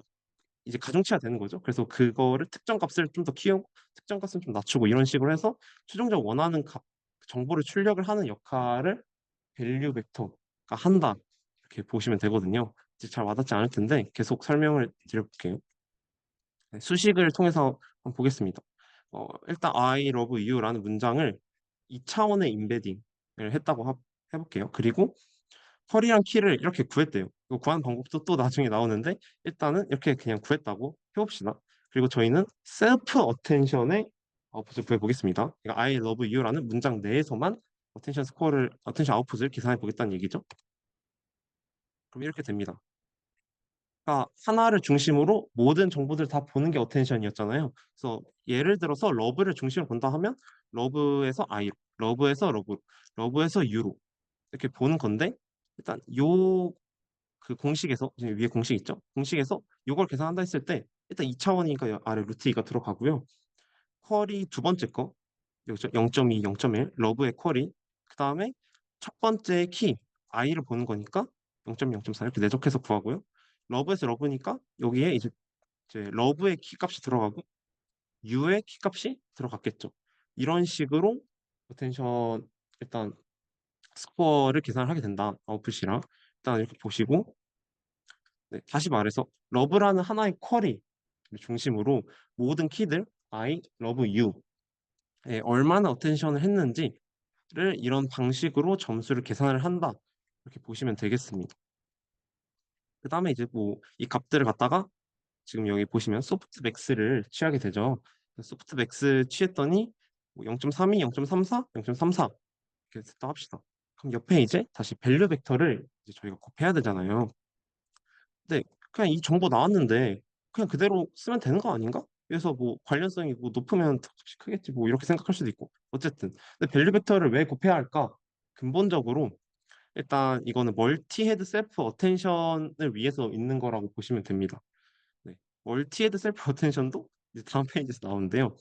이제 가중치가 되는 거죠. 그래서 그거를 특정 값을 좀 더 키우고 특정 값은 좀 낮추고 이런 식으로 해서 최종적으로 원하는 값, 정보를 출력을 하는 역할을 밸류 벡터가 한다. 이렇게 보시면 되거든요. 이제 잘 와닿지 않을 텐데 계속 설명을 드려볼게요. 네, 수식을 통해서 한번 보겠습니다. 일단 I love you라는 문장을 2차원의 임베딩을 했다고 해볼게요. 그리고 쿼리랑 키를 이렇게 구했대요. 이거 구하는 방법도 또 나중에 나오는데 일단은 이렇게 그냥 구했다고 해봅시다. 그리고 저희는 셀프 어텐션의 아웃풋을 구해보겠습니다. 그러니까 I love you라는 문장 내에서만 어텐션 아웃풋을 계산해 보겠다는 얘기죠. 그럼 이렇게 됩니다. 그러니까 하나를 중심으로 모든 정보들을 다 보는 게 어텐션이었잖아요. 그래서 예를 들어서 러브를 중심으로 본다 하면 러브에서 I로, 러브에서 러브, 러브에서 U로 이렇게 보는 건데 일단 요 그 공식에서 지금 위에 공식 있죠? 공식에서 요걸 계산한다 했을 때 일단 2차원이니까 아래 루트 2가 들어가고요. 쿼리 두 번째 거 여기죠? 0.2, 0.1 러브의 쿼리 그 다음에 첫 번째 키 i를 보는 거니까 0.2, 0.4 이렇게 내적해서 구하고요. 러브에서 러브니까 여기에 이제 러브의 키 값이 들어가고 u의 키 값이 들어갔겠죠. 이런 식으로 포텐션 일단 스코어를 계산을 하게 된다. 아웃풋이랑 일단 이렇게 보시고 네, 다시 말해서 러브라는 하나의 쿼리 중심으로 모든 키들 I, love you에 얼마나 어텐션을 했는지를 이런 방식으로 점수를 계산을 한다. 이렇게 보시면 되겠습니다. 그 다음에 이제 뭐 이 값들을 갖다가 지금 여기 보시면 소프트 맥스를 취하게 되죠. 소프트 맥스 취했더니 뭐 0.32, 0.34, 0.34 이렇게 됐다 합시다. 그럼 옆에 이제 다시 밸류 벡터를 이제 저희가 곱해야 되잖아요. 근데 그냥 이 정보 나왔는데 그냥 그대로 쓰면 되는 거 아닌가? 그래서 뭐 관련성이 뭐 높으면 값이 크겠지 뭐 이렇게 생각할 수도 있고 어쨌든 근데 밸류 벡터를 왜 곱해야 할까? 근본적으로 일단 이거는 멀티 헤드 셀프 어텐션을 위해서 있는 거라고 보시면 됩니다. 네. 멀티 헤드 셀프 어텐션도 이제 다음 페이지에서 나오는데요.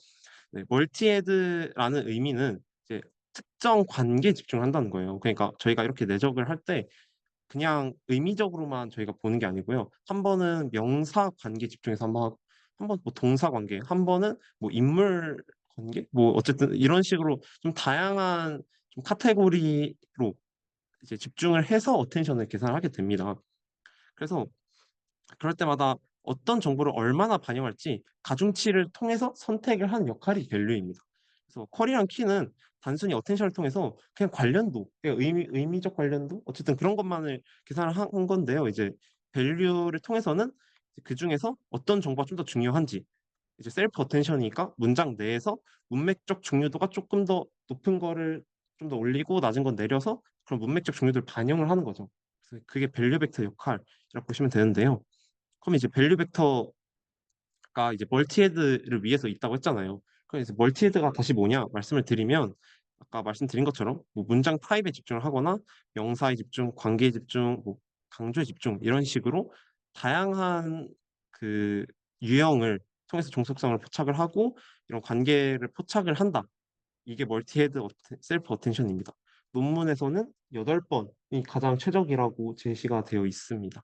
네, 멀티 헤드라는 의미는 이제 특정 관계에 집중한다는 거예요. 그러니까 저희가 이렇게 내적을 할때 그냥 의미적으로만 저희가 보는 게 아니고요. 한 번은 명사 관계 집중해서 한번 하고, 한 번 뭐 동사 관계, 한 번은 뭐 인물 관계, 뭐 어쨌든 이런 식으로 좀 다양한 좀 카테고리로 이제 집중을 해서 어텐션을 계산을 하게 됩니다. 그래서 그럴 때마다 어떤 정보를 얼마나 반영할지 가중치를 통해서 선택을 하는 역할이 밸류입니다. 그래서 쿼리랑 키는 단순히 어텐션을 통해서 그냥 관련도, 그냥 의미적 관련도 어쨌든 그런 것만을 계산을 한 건데요. 이제 밸류를 통해서는 그 중에서 어떤 정보가 좀 더 중요한지 이제 셀프 어텐션이니까 문장 내에서 문맥적 중요도가 조금 더 높은 거를 좀 더 올리고 낮은 건 내려서 그런 문맥적 중요도를 반영을 하는 거죠. 그래서 그게 밸류 벡터 역할이라고 보시면 되는데요. 그럼 이제 밸류 벡터가 이제 멀티헤드를 위해서 있다고 했잖아요. 그럼 이제 멀티헤드가 다시 뭐냐 말씀을 드리면 아까 말씀드린 것처럼 뭐 문장 타입에 집중을 하거나 명사에 집중, 관계에 집중, 뭐 강조에 집중 이런 식으로 다양한 그 유형을 통해서 종속성을 포착을 하고 이런 관계를 포착을 한다. 이게 멀티헤드 셀프 어텐션입니다. 논문에서는 8번이 가장 최적이라고 제시가 되어 있습니다.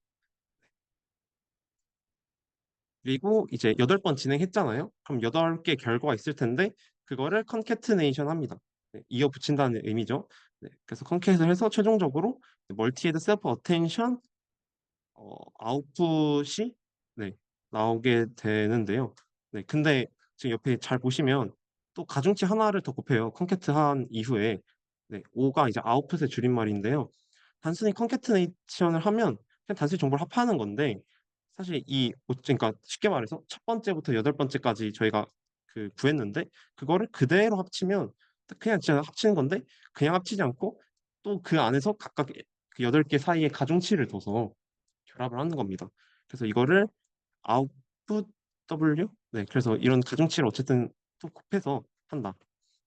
그리고 이제 8번 진행했잖아요. 그럼 8개 결과가 있을 텐데 그거를 컨캐트네이션 합니다. 네, 이어 붙인다는 의미죠. 네, 그래서 컨캐트를 해서 최종적으로 멀티헤드 셀프 어텐션 아웃풋이 네, 나오게 되는데요. 네, 근데 지금 옆에 잘 보시면 또 가중치 하나를 더 곱해요. 컨캐트 한 이후에 네, 5가 이제 아웃풋의 줄임말인데요. 단순히 컨캐트네이션을 하면 그냥 단순히 정보를 합하는 건데 사실 그러니까 쉽게 말해서 첫 번째부터 8번째까지 저희가 그 구했는데 그거를 그대로 합치면 그냥 진짜 합치는 건데 그냥 합치지 않고 또 그 안에서 각각 그 8개 사이에 가중치를 둬서 결합을 하는 겁니다. 그래서 이거를 아웃풋 W? 네, 그래서 이런 가중치를 어쨌든 또 곱해서 한다.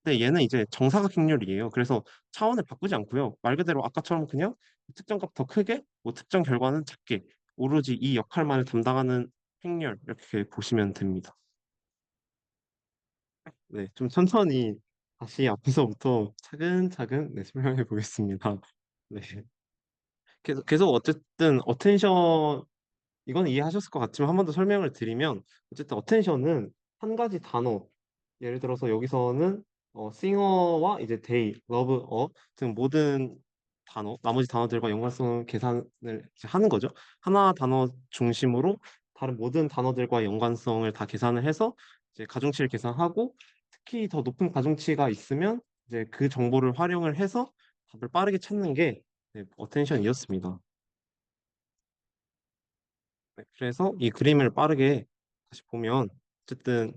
근데 얘는 이제 정사각행렬이에요. 그래서 차원을 바꾸지 않고요. 말 그대로 아까처럼 그냥 특정 값 더 크게, 뭐 특정 결과는 작게, 오로지 이 역할만을 담당하는 행렬 이렇게 보시면 됩니다. 네, 좀 천천히 다시 앞에서부터 차근차근 네, 설명해 보겠습니다. 네, 계속 어쨌든 어텐션 이건 이해하셨을 것 같지만 한 번 더 설명을 드리면 어쨌든 어텐션은 한 가지 단어 예를 들어서 여기서는 싱어와 이제 데이, 러브, 등 모든 단어 나머지 단어들과 연관성 계산을 이제 하는 거죠. 하나 단어 중심으로 다른 모든 단어들과 연관성을 다 계산을 해서 이제 가중치를 계산하고 특히 더 높은 가중치가 있으면 이제 그 정보를 활용을 해서 답을 빠르게 찾는 게 네, 어텐션이었습니다. 네, 그래서 이 그림을 빠르게 다시 보면 어쨌든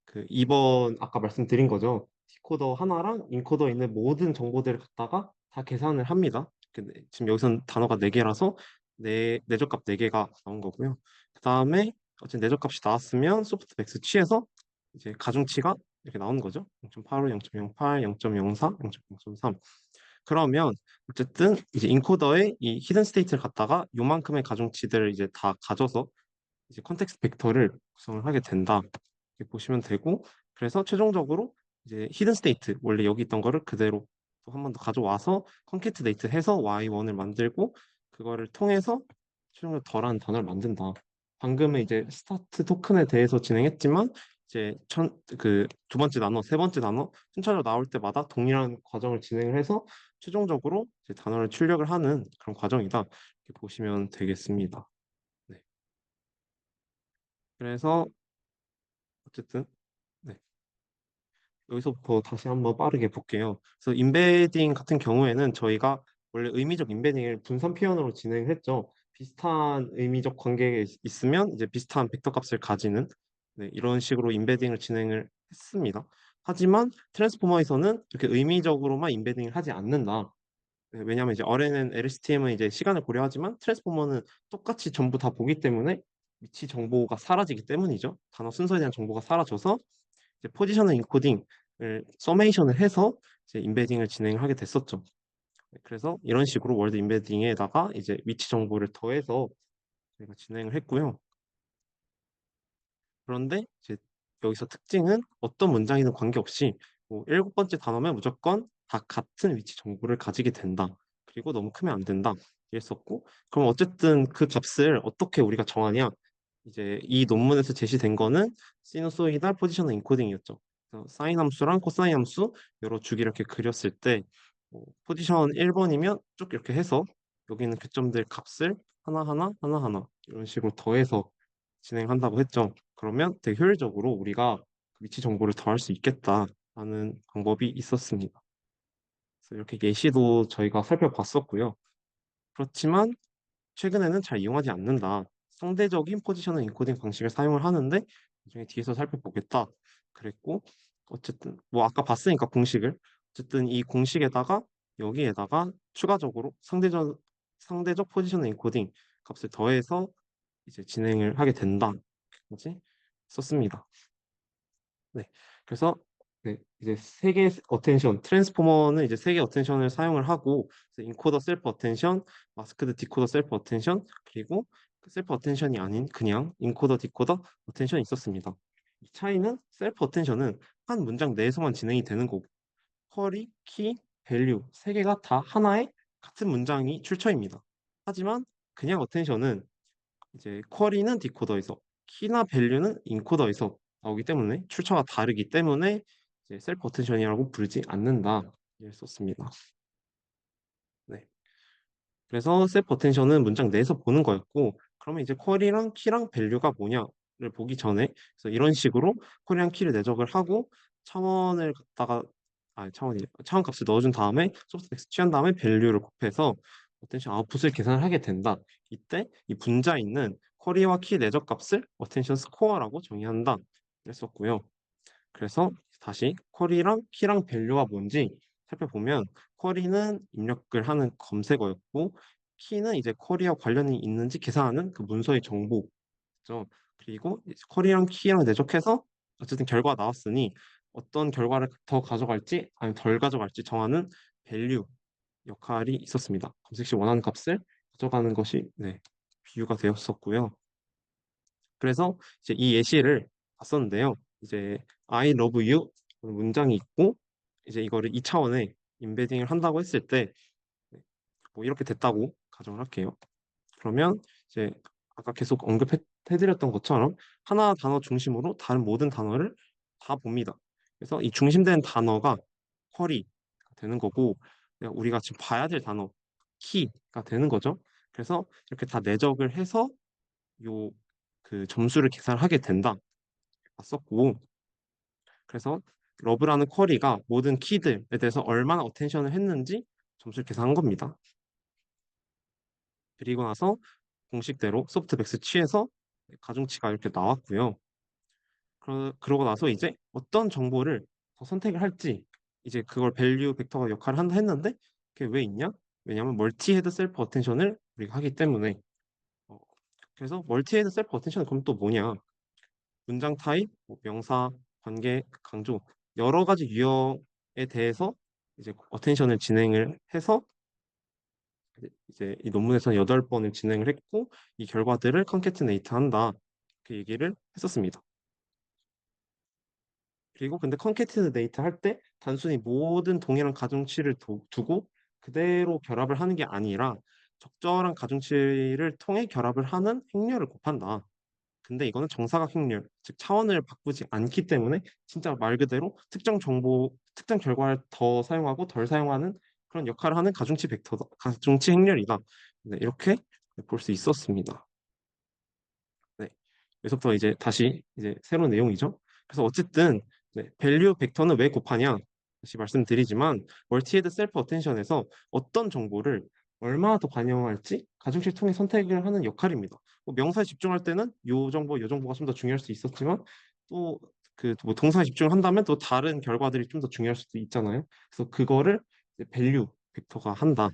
그 2번 아까 말씀드린 거죠. 디코더 하나랑 인코더에 있는 모든 정보들을 갖다가 다 계산을 합니다. 근데 지금 여기선 단어가 4개라서 내적값 4개가 나온 거고요. 그 다음에 어쨌든 내적값이 나왔으면 소프트맥스 취해서 이제 가중치가 이렇게 나오는 거죠. 0.85, 0.08, 0.04, 0.03. 그러면 어쨌든 이제 인코더에 이 히든 스테이트를 갖다가 요만큼의 가중치들을 이제 다 가져서 이제 컨텍스트 벡터를 구성을 하게 된다. 이렇게 보시면 되고 그래서 최종적으로 이제 히든 스테이트 원래 여기 있던 거를 그대로 또 한 번 더 가져와서 컨캐트네이트 해서 Y1을 만들고 그거를 통해서 최종적으로 덜한 단어를 만든다. 방금은 이제 스타트 토큰에 대해서 진행했지만 이제 그 두 번째 단어, 세 번째 단어 순차적으로 나올 때마다 동일한 과정을 진행을 해서 최종적으로 이제 단어를 출력을 하는 그런 과정이다. 이렇게 보시면 되겠습니다. 네. 그래서 어쨌든 네. 여기서부터 다시 한번 빠르게 볼게요. 그래서 인베딩 같은 경우에는 저희가 원래 의미적 인베딩을 분산 표현으로 진행했죠. 비슷한 의미적 관계가 있으면 이제 비슷한 벡터 값을 가지는 네, 이런 식으로 인베딩을 진행을 했습니다. 하지만 트랜스포머에서는 이렇게 의미적으로만 인베딩을 하지 않는다. 네, 왜냐하면 이제 RNN, LSTM은 이제 시간을 고려하지만 트랜스포머는 똑같이 전부 다 보기 때문에 위치 정보가 사라지기 때문이죠. 단어 순서에 대한 정보가 사라져서 이제 포지셔널 인코딩을 서메이션을 해서 이제 인베딩을 진행하게 됐었죠. 네, 그래서 이런 식으로 월드 인베딩에다가 이제 위치 정보를 더해서 저희가 진행을 했고요. 그런데 이제 여기서 특징은 어떤 문장이든 관계없이 뭐 7번째 단어면 무조건 다 같은 위치 정보를 가지게 된다. 그리고 너무 크면 안 된다. 이랬었고 그럼 어쨌든 그 값을 어떻게 우리가 정하냐? 이제 이 논문에서 제시된 거는 시누소이달 포지셔널 인코딩이었죠. 그래서 사인 함수랑 코사인 함수 여러 주기 이렇게 그렸을 때 포지션 1번이면 쭉 이렇게 해서 여기 있는 교점들 값을 하나하나 하나하나 이런 식으로 더해서 진행한다고 했죠. 그러면 되게 효율적으로 우리가 그 위치 정보를 더할 수 있겠다라는 방법이 있었습니다. 그래서 이렇게 예시도 저희가 살펴봤었고요. 그렇지만 최근에는 잘 이용하지 않는다. 상대적인 포지셔널 인코딩 방식을 사용을 하는데 나중에 뒤에서 살펴보겠다. 그랬고 어쨌든 뭐 아까 봤으니까 공식을 어쨌든 이 공식에다가 여기에다가 추가적으로 상대적 포지셔널 인코딩 값을 더해서 이제 진행을 하게 된다. 뭐지? 썼습니다. 네. 그래서 네, 이제 세 개의 어텐션, 트랜스포머는 이제 세 개의 어텐션을 사용을 하고 인코더 셀프 어텐션, 마스크드 디코더 셀프 어텐션, 그리고 그 셀프 어텐션이 아닌 그냥 인코더 디코더 어텐션이 있었습니다. 이 차이는 셀프 어텐션은 한 문장 내에서만 진행이 되는 거고 쿼리, 키, 밸류 세 개가 다 하나의 같은 문장이 출처입니다. 하지만 그냥 어텐션은 이제 쿼리는 디코더에서, 키나 밸류는 인코더에서 나오기 때문에 출처가 다르기 때문에 이제 셀프 어텐션이라고 부르지 않는다. 이렇게 썼습니다. 네. 그래서 셀프 어텐션은 문장 내에서 보는 거였고, 그러면 이제 쿼리랑 키랑 밸류가 뭐냐를 보기 전에, 그래서 이런 식으로 쿼리랑 키를 내적을 하고 차원을 갖다가, 차원 값을 넣어준 다음에 소프트텍스트 취한 다음에 밸류를 곱해서 어텐션 아웃풋을 계산을 하게 된다. 이때 이 분자에 있는 쿼리와 키 내적 값을 어텐션 스코어라고 정의한다. 그랬었고요. 그래서 다시 쿼리랑 키랑 밸류가 뭔지 살펴보면, 쿼리는 입력을 하는 검색어였고, 키는 이제 쿼리와 관련이 있는지 계산하는 그 문서의 정보죠. 그리고 이제 쿼리랑 키랑 내적해서 어쨌든 결과가 나왔으니 어떤 결과를 더 가져갈지 아니면 덜 가져갈지 정하는 밸류 역할이 있었습니다. 검색 시 원하는 값을 가져가는 것이, 네, 비유가 되었었고요. 그래서 이제 이 예시를 봤었는데요. 이제 I love you 문장이 있고, 이제 이거를 2차원의 임베딩을 한다고 했을 때, 네, 뭐 이렇게 됐다고 가정을 할게요. 그러면 이제 아까 계속 언급해드렸던 것처럼 하나 단어 중심으로 다른 모든 단어를 다 봅니다. 그래서 이 중심된 단어가 쿼리가 되는 거고, 우리가 지금 봐야 될 단어 키가 되는 거죠. 그래서 이렇게 다 내적을 해서 요 그 점수를 계산하게 된다 봤었고, 그래서 러브라는 쿼리가 모든 키들에 대해서 얼마나 어텐션을 했는지 점수를 계산한 겁니다. 그리고 나서 공식대로 소프트맥스 취해서 가중치가 이렇게 나왔고요. 그러고 나서 이제 어떤 정보를 더 선택을 할지, 이제 그걸 밸류 벡터가 역할을 한다 했는데, 그게 왜 있냐? 왜냐하면 멀티 헤드 셀프 어텐션을 우리가 하기 때문에. 어, 그래서 멀티 헤드 셀프 어텐션은 그럼 또 뭐냐? 문장 타입, 뭐 명사, 관계, 강조 여러 가지 유형에 대해서 이제 어텐션을 진행을 해서 이제 이 논문에서는 8번을 진행을 했고, 이 결과들을 컨캐트네이트 한다. 그 얘기를 했었습니다. 그리고 근데 컨캐트네이트 할 때 단순히 모든 동일한 가중치를 두고 그대로 결합을 하는 게 아니라 적절한 가중치를 통해 결합을 하는 행렬을 곱한다. 근데 이거는 정사각 행렬, 즉 차원을 바꾸지 않기 때문에 진짜 말 그대로 특정 정보, 특정 결과를 더 사용하고 덜 사용하는 그런 역할을 하는 가중치 벡터다, 가중치 행렬이다. 네, 이렇게 볼 수 있었습니다. 네. 여기서부터 이제 다시 이제 새로운 내용이죠. 그래서 어쨌든 네, 밸류 벡터는 왜 곱하냐? 다시 말씀드리지만 멀티헤드 셀프 어텐션에서 어떤 정보를 얼마나 더 반영할지 가중치를 통해 선택을 하는 역할입니다. 뭐 명사에 집중할 때는 요 정보가 좀 더 중요할 수 있었지만, 또 그 뭐 동사에 집중을 한다면 또 다른 결과들이 좀 더 중요할 수도 있잖아요. 그래서 그거를 밸류 벡터가 한다.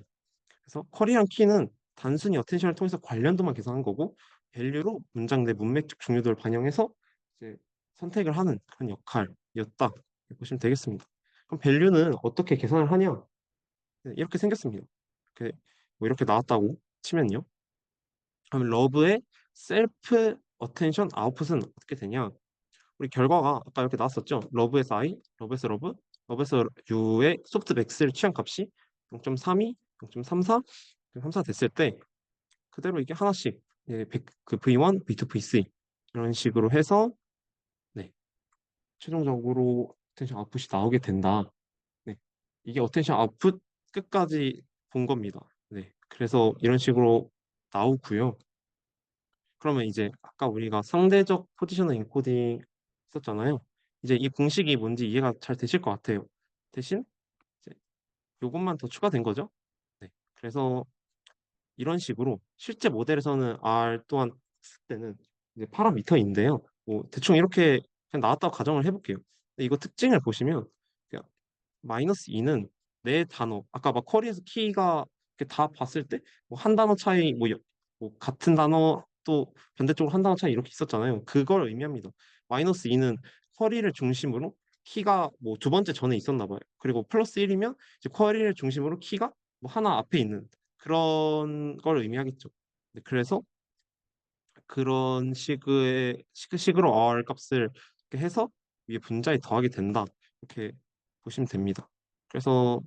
그래서 쿼리랑 키는 단순히 어텐션을 통해서 관련도만 계산한 거고, 밸류로 문장 내 문맥적 중요도를 반영해서 이제 선택을 하는 그런 역할이었다, 이렇게 보시면 되겠습니다. 그럼 밸류는 어떻게 계산을 하냐? 네, 이렇게 생겼습니다. 이렇게 뭐 이렇게 나왔다고 치면요. 그럼 러브의 셀프 어텐션 아웃풋은 어떻게 되냐? 우리 결과가 아까 이렇게 나왔었죠. 러브에서 I, 러브에서 러브, 러브에서 U의 소프트 맥스를 취한 값이 0.32, 0.34, 0.34 됐을 때 그대로 이게 하나씩, 예, 그 V1, V2, V3 이런 식으로 해서, 네, 최종적으로 어텐션 아웃풋이 나오게 된다. 네, 이게 어텐션 아웃풋 끝까지 본 겁니다. 네, 그래서 이런 식으로 나오고요. 그러면 이제 아까 우리가 상대적 포지셔널 인코딩 했었잖아요. 이제 이 공식이 뭔지 이해가 잘 되실 것 같아요. 대신 이제 요것만 더 추가된 거죠. 네, 그래서 이런 식으로 실제 모델에서는 R 또한 쓸 때는 이제 파라미터인데요. 뭐 대충 이렇게 그냥 나왔다고 가정을 해볼게요. 근데 이거 특징을 보시면 그냥 마이너스 2는 내 단어, 아까 막 쿼리에서 키가 이렇게 다 봤을 때 뭐 한 단어 차이, 뭐 같은 단어 또 반대쪽으로 한 단어 차이 이렇게 있었잖아요. 그걸 의미합니다. 마이너스 2는 쿼리를 중심으로 키가 뭐 두 번째 전에 있었나 봐요. 그리고 플러스 1이면 이제 쿼리를 중심으로 키가 뭐 하나 앞에 있는 그런 걸 의미하겠죠. 네, 그래서 그런 식으로 R 값을 이렇게 해서 위에 분자에 더하게 된다, 이렇게 보시면 됩니다. 그래서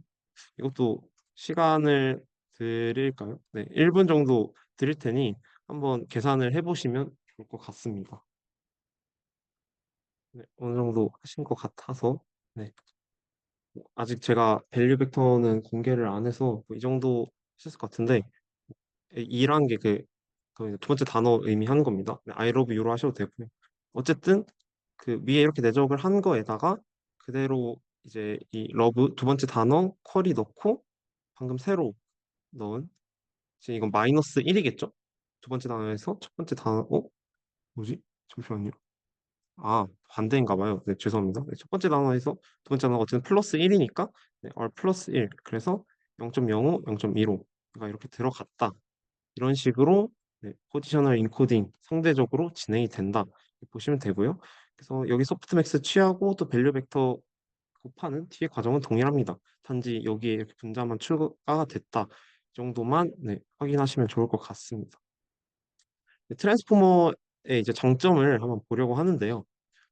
이것도 시간을 드릴까요? 네, 1분 정도 드릴 테니 한번 계산을 해보시면 좋을 것 같습니다. 네, 어느 정도 하신 것 같아서 네. 아직 제가 밸류 벡터는 공개를 안 해서 뭐이 정도 하셨을 것 같은데 이란 게 두 번째 단어 의미하는 겁니다. 네, I love you로 하셔도 되고요. 어쨌든 그 위에 이렇게 내적을 한 거에다가 그대로 이제 이 러브 두 번째 단어 쿼리 넣고 방금 새로 넣은 지금 이건 마이너스 1이겠죠? 두 번째 단어에서 첫 번째 단어 뭐지? 잠시만요. 아, 반대인가 봐요. 네, 죄송합니다. 네, 첫 번째 단어에서 두 번째 단어가 어쨌든 플러스 1이니까 네, R 플러스 1. 그래서 0.05, 0.15가 이렇게 들어갔다. 이런 식으로 네, 포지셔널 인코딩 상대적으로 진행이 된다. 이렇게 보시면 되고요. 그래서 여기 소프트맥스 취하고 또 밸류 벡터 곱하는 뒤의 과정은 동일합니다. 단지 여기에 이렇게 분자만 추가가 됐다. 이 정도만 네, 확인하시면 좋을 것 같습니다. 네, 트랜스포머의 이제 장점을 한번 보려고 하는데요.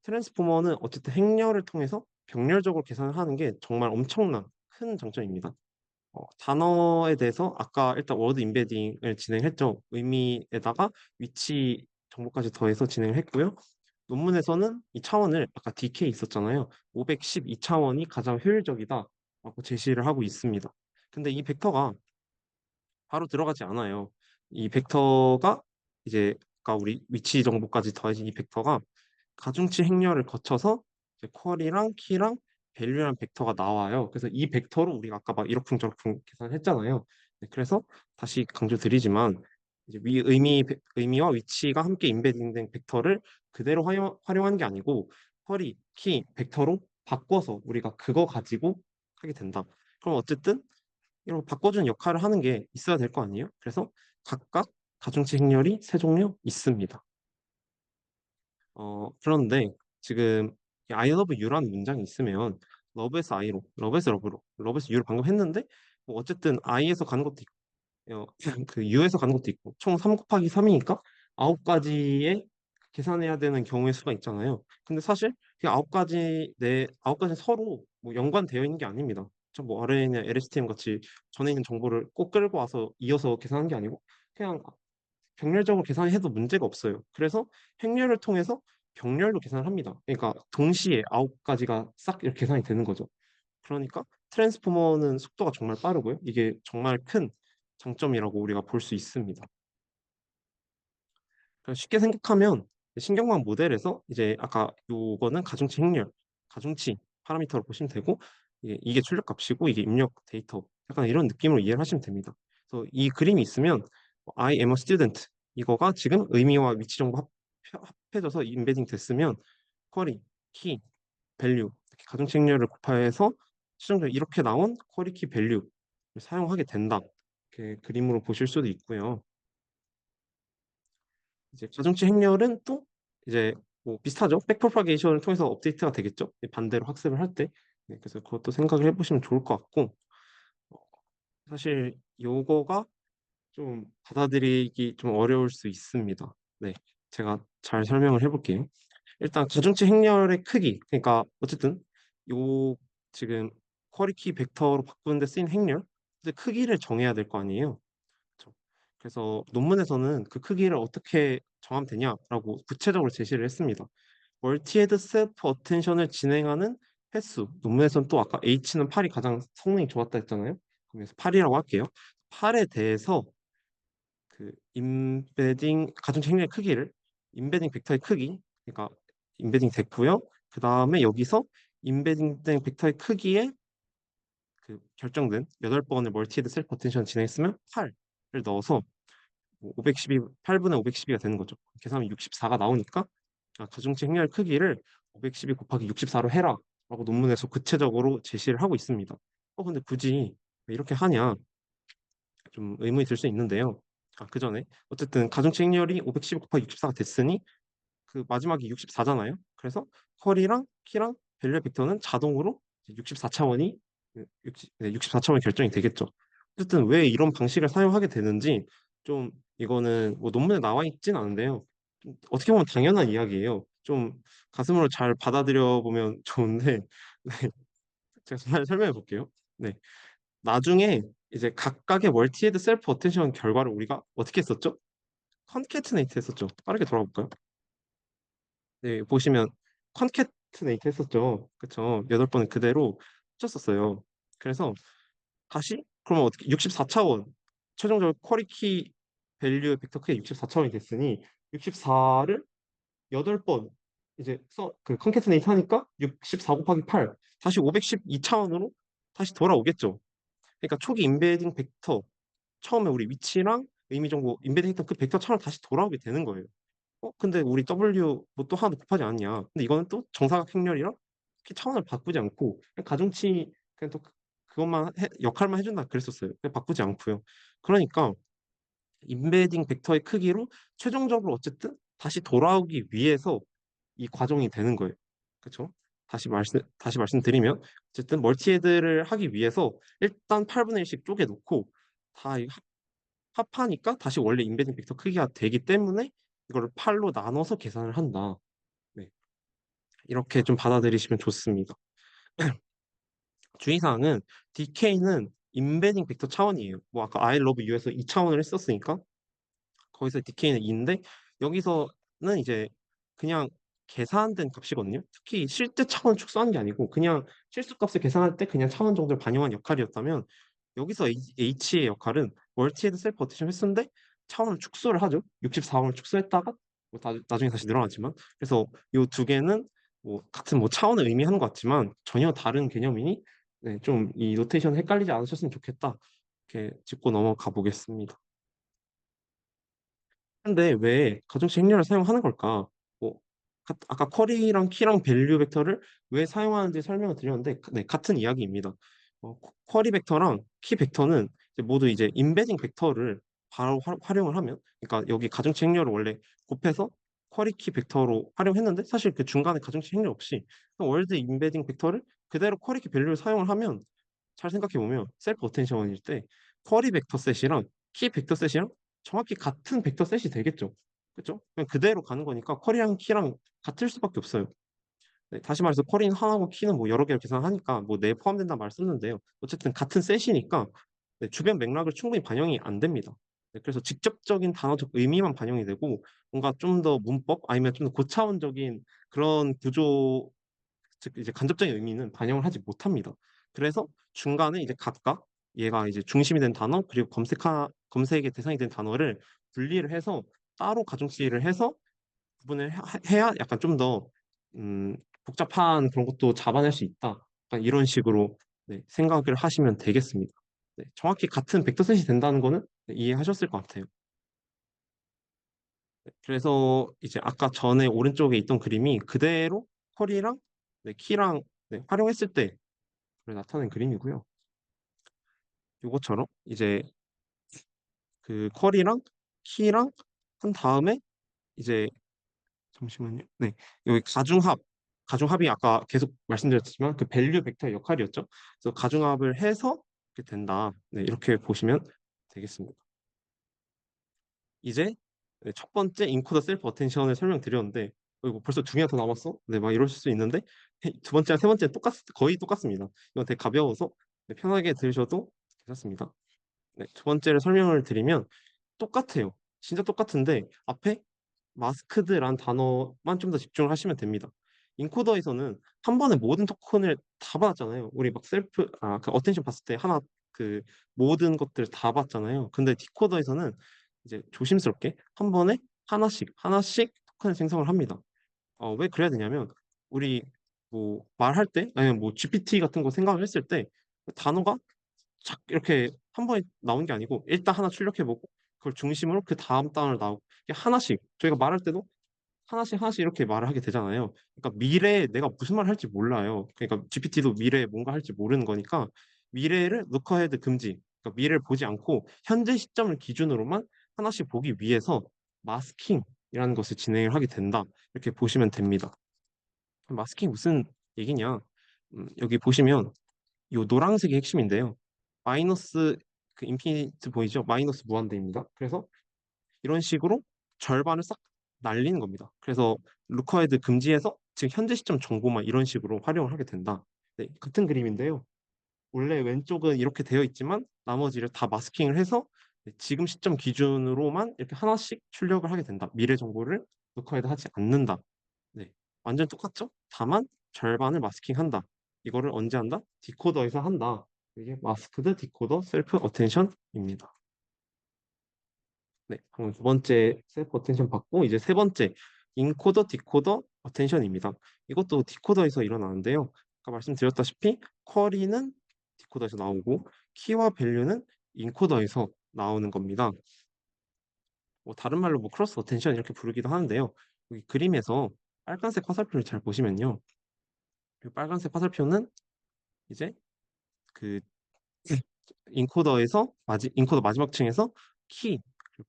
트랜스포머는 어쨌든 행렬을 통해서 병렬적으로 계산을 하는 게 정말 엄청난 큰 장점입니다. 단어에 대해서 아까 일단 워드 임베딩을 진행했죠. 의미에다가 위치 정보까지 더해서 진행을 했고요. 논문에서는 이 차원을 아까 DK 있었잖아요. 512차원이 가장 효율적이다라고 제시를 하고 있습니다. 근데 이 벡터가 바로 들어가지 않아요. 이 벡터가 이제 아까 우리 위치 정보까지 더해진 이 벡터가 가중치 행렬을 거쳐서 이제 쿼리랑 키랑 밸류라는 벡터가 나와요. 그래서 이 벡터로 우리가 아까 막 이러쿵저러쿵 계산했잖아요. 네, 그래서 다시 강조드리지만 이제 의미와 위치가 함께 임베딩된 벡터를 그대로 활용한 게 아니고 쿼리, 키, 벡터로 바꿔서 우리가 그거 가지고 하게 된다. 그럼 어쨌든 이런 바꿔주는 역할을 하는 게 있어야 될 거 아니에요? 그래서 각각 가중치 행렬이 세 종류 있습니다. 그런데 지금 이 I love you라는 문장이 있으면 love에서 I로, love에서 love로, love에서 you로 방금 했는데 뭐 어쨌든 I에서 가는 것도 있고 그 U에서 가는 것도 있고 총 3 곱하기 3이니까 9가지의 계산해야 되는 경우의 수가 있잖아요. 근데 사실 그 9가지 서로 뭐 연관되어 있는 게 아닙니다. 저뭐 RNA, LSTM 같이 전에 있는 정보를 꼭 끌고 와서 이어서 계산한 게 아니고 그냥 병렬적으로 계산해도 문제가 없어요. 그래서 행렬을 통해서 병렬로 계산을 합니다. 그러니까 동시에 9가지가 싹 이렇게 계산이 되는 거죠. 그러니까 트랜스포머는 속도가 정말 빠르고요. 이게 정말 큰 장점이라고 우리가 볼 수 있습니다. 그래서 쉽게 생각하면 신경망 모델에서 이제 아까 요거는 가중치 행렬, 가중치 파라미터로 보시면 되고 이게 출력값이고 이게 입력 데이터 약간 이런 느낌으로 이해를 하시면 됩니다. 그래서 이 그림이 있으면 I am a student 이거가 지금 의미와 위치 정보 합해져서 인베딩 됐으면 쿼리, 키, 밸류 이렇게 가중치 행렬을 곱해서 최종적으로 이렇게 나온 쿼리, 키, 밸류를 사용하게 된다. 이렇게 그림으로 보실 수도 있고요. 이제 가중치 행렬은 또 이제 뭐 비슷하죠. 백프로파게이션을 통해서 업데이트가 되겠죠. 반대로 학습을 할 때. 네, 그래서 그것도 생각을 해보시면 좋을 것 같고 어, 사실 요거가 좀 받아들이기 좀 어려울 수 있습니다. 네, 제가 잘 설명을 해볼게요. 일단 가중치 행렬의 크기, 그러니까 어쨌든 요 지금 쿼리키 벡터로 바꾸는 데 쓰인 행렬, 이제 크기를 정해야 될 거 아니에요. 그렇죠. 그래서 논문에서는 그 크기를 어떻게 정하면 되냐라고 구체적으로 제시를 했습니다. 멀티헤드 셀프 어텐션을 진행하는 횟수. 논문에서는 또 아까 H는 8이 가장 성능이 좋았다 했잖아요. 그래서 8이라고 할게요. 8에 대해서 그 임베딩 가중치 행렬의 크기를 임베딩 벡터의 크기, 그러니까 임베딩 됐고요. 그 다음에 여기서 임베딩 된 벡터의 크기에 그 결정된 8번의 멀티헤드 셀프 어텐션 진행했으면 8을 넣어서 512, 8분의 512가 되는 거죠. 계산하면 64가 나오니까 가중치 행렬 크기를 512 곱하기 64로 해라 라고 논문에서 구체적으로 제시를 하고 있습니다. 근데 굳이 왜 이렇게 하냐 좀 의문이 들 수 있는데요. 그 전에 어쨌든 가중치 행렬이 512 곱하기 64가 됐으니 그 마지막이 64잖아요. 그래서 컬이랑 키랑 밸류 벡터는 자동으로 64차원이 64차원 결정이 되겠죠. 어쨌든 왜 이런 방식을 사용하게 되는지 좀 이거는 뭐 논문에 나와 있진 않은데요. 좀 어떻게 보면 당연한 이야기예요. 좀 가슴으로 잘 받아들여 보면 좋은데 네, 제가 잘 설명해 볼게요. 네, 나중에 이제 각각의 멀티헤드 셀프 어텐션 결과를 우리가 어떻게 했었죠? 컨캐트네이트 했었죠. 빠르게 돌아볼까요? 네, 보시면 컨캐트네이트 했었죠. 그쵸. 8번을 그대로 합쳤었어요. 그래서 다시 그러면 어떻게 64 차원 최종적으로 쿼리 키 밸류 벡터 크기가 64 차원이 됐으니 64를 8번 이제 그 컨캐트네이트 하니까 64 곱하기 8 다시 512 차원으로 다시 돌아오겠죠. 그러니까 초기 임베딩 벡터 처음에 우리 위치랑 의미 정보 임베딩 했던 그 벡터처럼 다시 돌아오게 되는 거예요. 근데 우리 W 뭐 또 하나 더 곱하지 않았냐. 근데 이거는 또 정사각 행렬이랑 이렇게 차원을 바꾸지 않고 그냥 가중치 그냥 또 그것만 역할만 해준다 그랬었어요. 그냥 바꾸지 않고요. 그러니까 임베딩 벡터의 크기로 최종적으로 어쨌든 다시 돌아오기 위해서 이 과정이 되는 거예요. 그쵸? 다시 말씀드리면 어쨌든 멀티헤드를 하기 위해서 일단 8분의 1씩 쪼개 놓고 다 합하니까 다시 원래 임베딩 벡터 크기가 되기 때문에 이거를 8로 나눠서 계산을 한다. 네. 이렇게 좀 받아들이시면 좋습니다. 주의사항은 DK는 임베딩 벡터 차원이에요. 뭐 아까 I love you에서 2차원을 했었으니까 거기서 DK는 2인데 여기서는 이제 그냥 계산된 값이거든요. 특히 실제 차원 축소한 게 아니고 그냥 실수값을 계산할 때 그냥 차원 정도를 반영한 역할이었다면 여기서 H의 역할은 멀티헤드 셀프 어테이션 횟수인데 차원을 축소를 하죠. 64원을 축소했다가 뭐 나중에 다시 늘어나지만 그래서 이 두 개는 뭐 같은 뭐 차원을 의미하는 것 같지만 전혀 다른 개념이니 네, 좀 이 노테이션 헷갈리지 않으셨으면 좋겠다. 이렇게 짚고 넘어가 보겠습니다. 근데 왜 가중치 행렬을 사용하는 걸까? 뭐 아까 쿼리랑 키랑 밸류 벡터를 왜 사용하는지 설명을 드렸는데 네, 같은 이야기입니다. 쿼리 벡터랑 키 벡터는 이제 모두 이제 임베딩 벡터를 바로 활용을 하면 그러니까 여기 가중치 행렬을 원래 곱해서 쿼리 키 벡터로 활용했는데 사실 그 중간에 가중치 행렬 없이 월드 임베딩 벡터를 그대로 쿼리 키 밸류를 사용을 하면 잘 생각해 보면 셀프 어텐션일 때 쿼리 벡터 셋이랑 키 벡터 셋이랑 정확히 같은 벡터 셋이 되겠죠. 그죠? 그냥 그대로 가는 거니까 쿼리랑 키랑 같을 수밖에 없어요. 네, 다시 말해서 쿼리는 하나고 키는 뭐 여러 개를 계산하니까 뭐 내 포함된다 말 썼는데요. 어쨌든 같은 셋이니까 네, 주변 맥락을 충분히 반영이 안 됩니다. 네, 그래서 직접적인 단어적 의미만 반영이 되고 뭔가 좀 더 문법 아니면 좀 더 고차원적인 그런 구조 즉 이제 간접적인 의미는 반영을 하지 못합니다. 그래서 중간에 이제 각각 얘가 이제 중심이 된 단어 그리고 검색의 대상이 된 단어를 분리를 해서 따로 가중치를 해서 구분을 해야 약간 좀 더 복잡한 그런 것도 잡아낼 수 있다. 약간 이런 식으로 네, 생각을 하시면 되겠습니다. 네, 정확히 같은 벡터셋이 된다는 거는 네, 이해하셨을 것 같아요. 네, 그래서 이제 아까 전에 오른쪽에 있던 그림이 그대로 컬이랑 네, 키랑 네, 활용했을 때 나타낸 그림이고요. 요것처럼 이제 그 쿼리랑 키랑 한 다음에 이제 잠시만요. 네, 여기 가중합이 아까 계속 말씀드렸지만 그 밸류 벡터의 역할이었죠. 그래서 가중합을 해서 이렇게 된다. 네, 이렇게 보시면 되겠습니다. 이제 네, 첫 번째 인코더 셀프 어텐션을 설명드렸는데 이거 벌써 두 개나 더 남았어? 네, 막 이러실 수 있는데 두 번째랑 세 번째는 거의 똑같습니다. 이건 되게 가벼워서 네, 편하게 들으셔도 괜찮습니다. 네, 두 번째를 설명을 드리면 똑같아요. 진짜 똑같은데 앞에 마스크드란 단어만 좀 더 집중을 하시면 됩니다. 인코더에서는 한 번에 모든 토큰을 다 받았잖아요. 우리 막 그 어텐션 봤을 때 하나 그 모든 것들 다 봤잖아요. 근데 디코더에서는 이제 조심스럽게 한 번에 하나씩 토큰을 생성을 합니다. 왜 그래야 되냐면 우리 뭐 말할 때 아니면 뭐 GPT 같은 거 생각을 했을 때 단어가 착 이렇게 한 번에 나온 게 아니고 일단 하나 출력해 보고 그걸 중심으로 그 다음 단어를 나오고 이게 하나씩 저희가 말할 때도 하나씩 이렇게 말을 하게 되잖아요. 그러니까 미래에 내가 무슨 말을 할지 몰라요. 그러니까 GPT도 미래에 뭔가 할지 모르는 거니까 미래를 look ahead 금지. 그러니까 미래를 보지 않고 현재 시점을 기준으로만 하나씩 보기 위해서 마스킹이라는 것을 진행을 하게 된다. 이렇게 보시면 됩니다. 마스킹 무슨 얘기냐? 여기 보시면 이 노란색이 핵심인데요. 마이너스 그 인피니트 보이죠? 마이너스 무한대입니다. 그래서 이런 식으로 절반을 싹 날리는 겁니다. 그래서 루커헤드 금지해서 지금 현재 시점 정보만 이런 식으로 활용을 하게 된다. 네, 같은 그림인데요. 원래 왼쪽은 이렇게 되어 있지만 나머지를 다 마스킹을 해서 네, 지금 시점 기준으로만 이렇게 하나씩 출력을 하게 된다. 미래 정보를 루커헤드 하지 않는다. 네, 완전 똑같죠? 다만 절반을 마스킹한다. 이거를 언제 한다? 디코더에서 한다. 이게 마스크드 디코더 셀프 어텐션입니다. 네, 방금 두 번째 셀프 어텐션 받고 이제 세 번째 인코더 디코더 어텐션입니다. 이것도 디코더에서 일어나는데요. 아까 말씀드렸다시피 쿼리는 디코더에서 나오고 키와 밸류는 인코더에서 나오는 겁니다. 뭐 다른 말로 뭐 크로스 어텐션 이렇게 부르기도 하는데요. 여기 그림에서 빨간색 화살표를 잘 보시면요. 이 빨간색 화살표는 이제 그 인코더 마지막 층에서 키,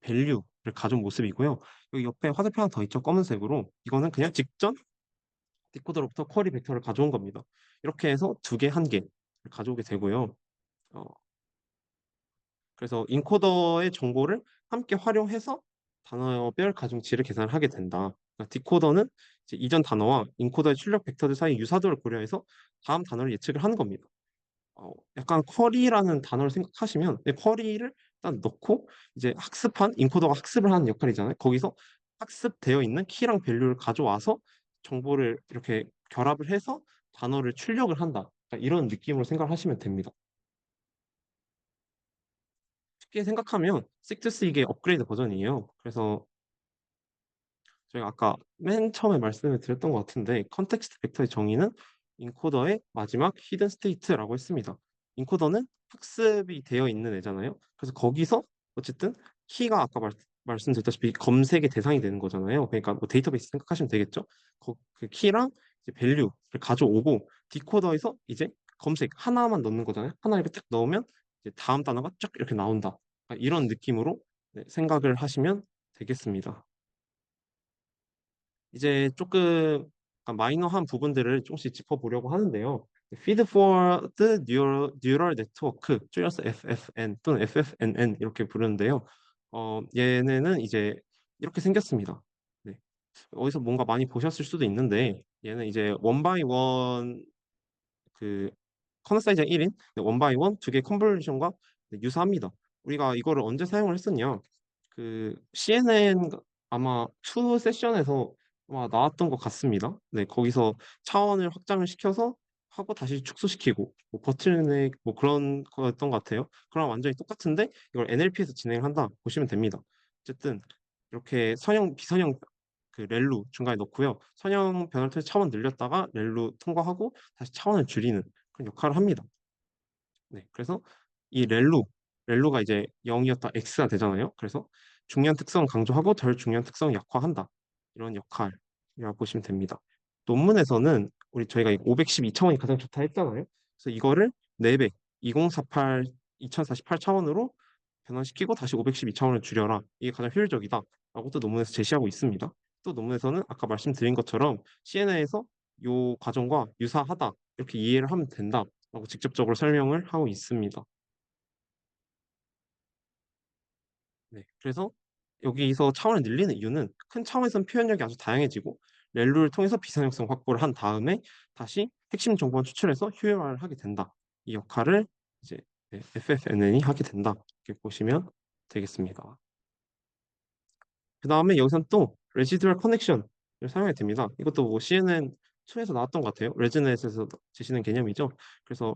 밸류를 가져온 모습이고요. 여기 옆에 화살표 하나 더 있죠. 검은색으로. 이거는 그냥 직전 디코더로부터 쿼리 벡터를 가져온 겁니다. 이렇게 해서 두 개, 한 개를 가져오게 되고요. 어, 그래서 인코더의 정보를 함께 활용해서 단어별 가중치를 계산을 하게 된다. 그러니까 디코더는 이제 이전 단어와 인코더의 출력 벡터들 사이 유사도를 고려해서 다음 단어를 예측을 하는 겁니다. 약간 쿼리라는 단어를 생각하시면 이 쿼리를 일단 넣고 이제 학습한 인코더가 학습을 하는 역할이잖아요. 거기서 학습되어 있는 키랑 밸류를 가져와서 정보를 이렇게 결합을 해서 단어를 출력을 한다. 그러니까 이런 느낌으로 생각을 하시면 됩니다. 쉽게 생각하면 6 이게 업그레이드 버전이에요. 그래서 저희가 아까 맨 처음에 말씀을 드렸던 것 같은데 컨텍스트 벡터의 정의는 인코더의 마지막 히든 스테이트라고 했습니다. 인코더는 학습이 되어 있는 애잖아요. 그래서 거기서 어쨌든 키가 아까 말씀드렸다시피 검색의 대상이 되는 거잖아요. 그러니까 뭐 데이터베이스 생각하시면 되겠죠. 그 키랑 이제 밸류를 가져오고 디코더에서 이제 검색 하나만 넣는 거잖아요. 하나 이렇게 딱 넣으면 이제 다음 단어가 쫙 이렇게 나온다. 그러니까 이런 느낌으로 네, 생각을 하시면 되겠습니다. 이제 조금 약간 마이너한 부분들을 조금씩 짚어보려고 하는데요. Feed Forward Neural Network, 줄여서 FFN 또는 FFNN 이렇게 부르는데요. 얘네는 이제 이렇게 생겼습니다. 네. 어디서 뭔가 많이 보셨을 수도 있는데 얘는 이제 원 바이 원 그 커널 사이즈가 1인 원 바이 원 두 개 컨볼루션과 유사합니다. 우리가 이거를 언제 사용을 했었냐? 그 CNN 아마 2 세션에서 아마 나왔던 것 같습니다. 네, 거기서 차원을 확장을 시켜서 하고 다시 축소시키고 뭐 버튼의 뭐 그런 거였던 것 같아요. 그럼 완전히 똑같은데 이걸 NLP에서 진행을 한다 보시면 됩니다. 어쨌든 이렇게 선형 비선형 그 렐루 중간에 넣고요. 선형 변화를 통해서 차원 늘렸다가 렐루 통과하고 다시 차원을 줄이는 그런 역할을 합니다. 네, 그래서 이 렐루가 이제 0이었다 x가 되잖아요. 그래서 중요한 특성 강조하고 덜 중요한 특성 약화한다. 이런 역할이라고 보시면 됩니다. 논문에서는 저희가 512 차원이 가장 좋다 했잖아요. 그래서 이거를 4배, 2048, 2048 차원으로 변환시키고 다시 512 차원을 줄여라. 이게 가장 효율적이다라고 또 논문에서 제시하고 있습니다. 또 논문에서는 아까 말씀드린 것처럼 CNN에서 이 과정과 유사하다 이렇게 이해를 하면 된다라고 직접적으로 설명을 하고 있습니다. 네, 그래서 여기서 차원을 늘리는 이유는 큰 차원에선 표현력이 아주 다양해지고 렐루를 통해서 비선형성 확보를 한 다음에 다시 핵심 정보만 추출해서 효율화를 하게 된다. 이 역할을 이제 FFNN이 하게 된다. 이렇게 보시면 되겠습니다. 그 다음에 여기선 또 레지듀얼 커넥션을 사용해야 됩니다. 이것도 뭐 CNN2에서 나왔던 것 같아요. 레즈넷에서 제시는 개념이죠. 그래서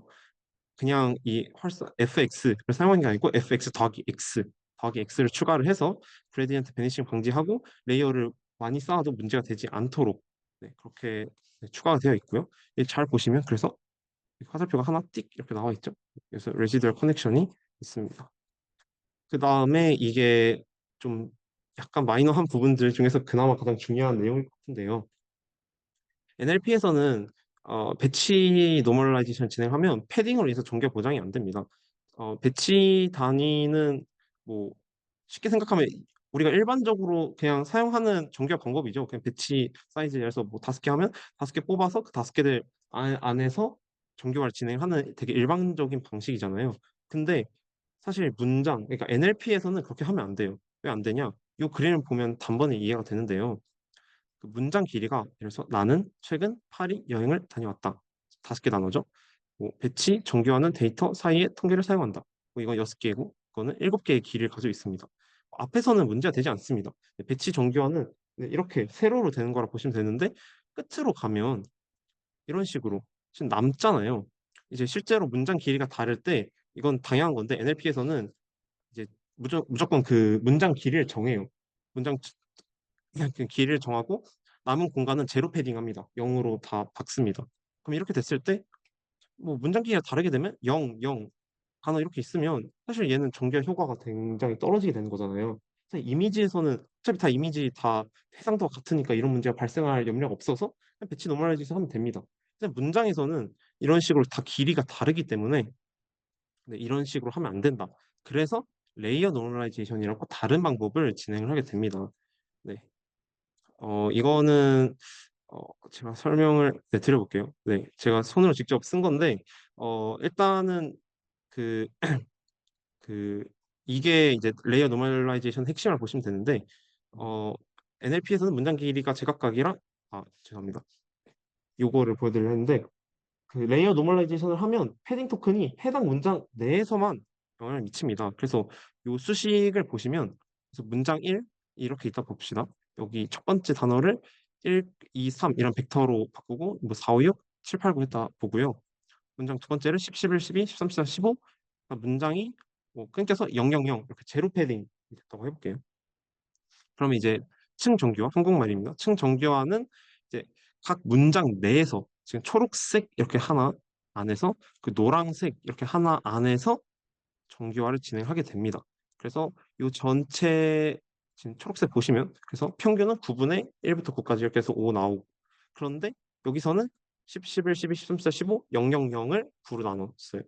그냥 이 활성 fx를 사용하는 게 아니고 fx 더하기 x 더하기 x를 추가를 해서 그레디언트 베니싱 방지하고 레이어를 많이 쌓아도 문제가 되지 않도록 네, 그렇게 네, 추가가 되어 있고요. 잘 보시면 그래서 화살표가 하나 띡 이렇게 나와 있죠. 그래서 레지듀얼 커넥션이 있습니다. 그 다음에 이게 좀 약간 마이너한 부분들 중에서 그나마 가장 중요한 내용일 것 같은데요. NLP에서는 배치 노멀라이제이션 진행하면 패딩으로 인해서 정규 보장이 안 됩니다. 배치 단위는 뭐 쉽게 생각하면 우리가 일반적으로 그냥 사용하는 정규 방법이죠. 그냥 배치 사이즈에서 뭐 5개 하면 5개 뽑아서 그 5개들 안에서 정규화를 진행하는 되게 일반적인 방식이잖아요. 근데 사실 그러니까 NLP에서는 그렇게 하면 안 돼요. 왜 안 되냐? 이 그림을 보면 단번에 이해가 되는데요. 그 문장 길이가 예를 들어서 나는 최근 파리 여행을 다녀왔다. 5개 나누죠. 뭐 배치, 정교화는 데이터 사이의 통계를 사용한다. 뭐 이건 6개고 이거는 7개의 길이를 가지고 있습니다. 앞에서는 문제가 되지 않습니다. 배치 정교화는 이렇게 세로로 되는 거라 보시면 되는데 끝으로 가면 이런 식으로 지금 남잖아요. 이제 실제로 문장 길이가 다를 때 이건 당연한 건데 NLP에서는 이제 무조건 그 문장 길이를 정해요. 문장 그냥 그 길이를 정하고 남은 공간은 제로 패딩합니다. 0으로 다 박습니다. 그럼 이렇게 됐을 때 뭐 문장 길이가 다르게 되면 0, 0 단어 이렇게 있으면 사실 얘는 전개 효과가 굉장히 떨어지게 되는 거잖아요. 사실 이미지에서는 어차피 다 이미지 다 해상도가 같으니까 이런 문제가 발생할 염려가 없어서 그냥 배치 노멀라이제이션 하면 됩니다. 근데 문장에서는 이런 식으로 다 길이가 다르기 때문에 네, 이런 식으로 하면 안 된다. 그래서 레이어 노멀라이제이션이라고 다른 방법을 진행을 하게 됩니다. 네, 이거는 제가 설명을 네, 드려볼게요. 네, 제가 손으로 직접 쓴 건데 일단은 그 그 이게 이제 레이어 노멀라이제이션 핵심을 보시면 되는데 어 NLP에서는 문장 길이가 제각각이라 죄송합니다. 요거를 보여드리려 했는데 그 레이어 노멀라이제이션을 하면 패딩 토큰이 해당 문장 내에서만 영향을 미칩니다. 그래서 요 수식을 보시면 그래서 문장 1 이렇게 있다 봅시다. 여기 첫 번째 단어를 1, 2, 3 이런 벡터로 바꾸고 뭐 4, 5, 6, 7, 8, 9 했다 보고요. 문장 두 번째를 10, 11, 12, 13, 14, 15 문장이 뭐 끊겨서 0, 0, 0 이렇게 제로 패딩이 됐다고 해볼게요. 그러면 이제 층정교화 한국말입니다. 층정교화는 이제 각 문장 내에서 지금 초록색 이렇게 하나 안에서 그 노란색 이렇게 하나 안에서 정교화를 진행하게 됩니다. 그래서 이 전체 지금 초록색 보시면 그래서 평균은 9분의 1부터 9까지 이렇게 해서 5 나오고 그런데 여기서는 10, 11, 12, 13, 14, 15, 0, 0, 0을 9로 나눴어요.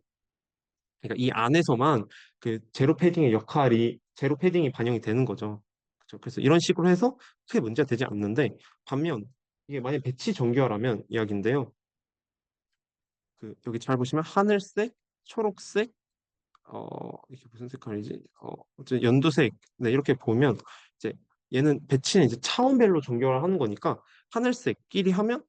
그러니까 이 안에서만 그 제로 패딩의 역할이 제로 패딩이 반영이 되는 거죠. 그렇죠? 그래서 이런 식으로 해서 크게 문제가 되지 않는데 반면 이게 만약 배치 정교화라면 이야기인데요. 그 여기 잘 보시면 하늘색, 초록색, 이게 무슨 색깔이지? 어쨌든 연두색. 네, 이렇게 보면 이제 얘는 배치는 이제 차원별로 정교화를 하는 거니까 하늘색끼리 하면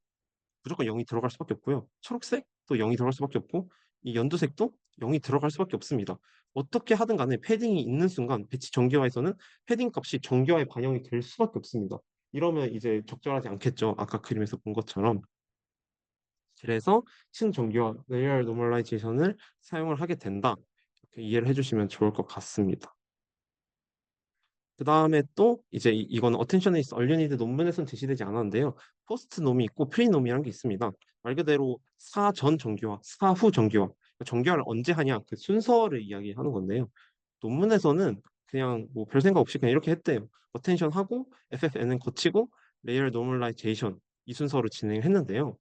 무조건 0이 들어갈 수밖에 없고요. 초록색도 0이 들어갈 수밖에 없고 이 연두색도 0이 들어갈 수밖에 없습니다. 어떻게 하든 간에 패딩이 있는 순간 배치 정교화에서는 패딩 값이 정교화에 반영이 될 수밖에 없습니다. 이러면 이제 적절하지 않겠죠. 아까 그림에서 본 것처럼. 그래서 신정교화 레이어 노멀라이제이션을 사용을 하게 된다. 이렇게 이해를 해주시면 좋을 것 같습니다. 그 다음에 또 이제 이거는 어텐션 is all you need 논문에서는 제시되지 않았는데요. 포스트 놈이 있고 프리 놈이라는 게 있습니다. 말 그대로 사전 정규화, 사후 정규화. 정규화를 언제 하냐 그 순서를 이야기하는 건데요. 논문에서는 그냥 뭐 별 생각 없이 그냥 이렇게 했대요. 어텐션 하고 FFN은 거치고 레이어 노멀라이제이션 이 순서로 진행했는데요.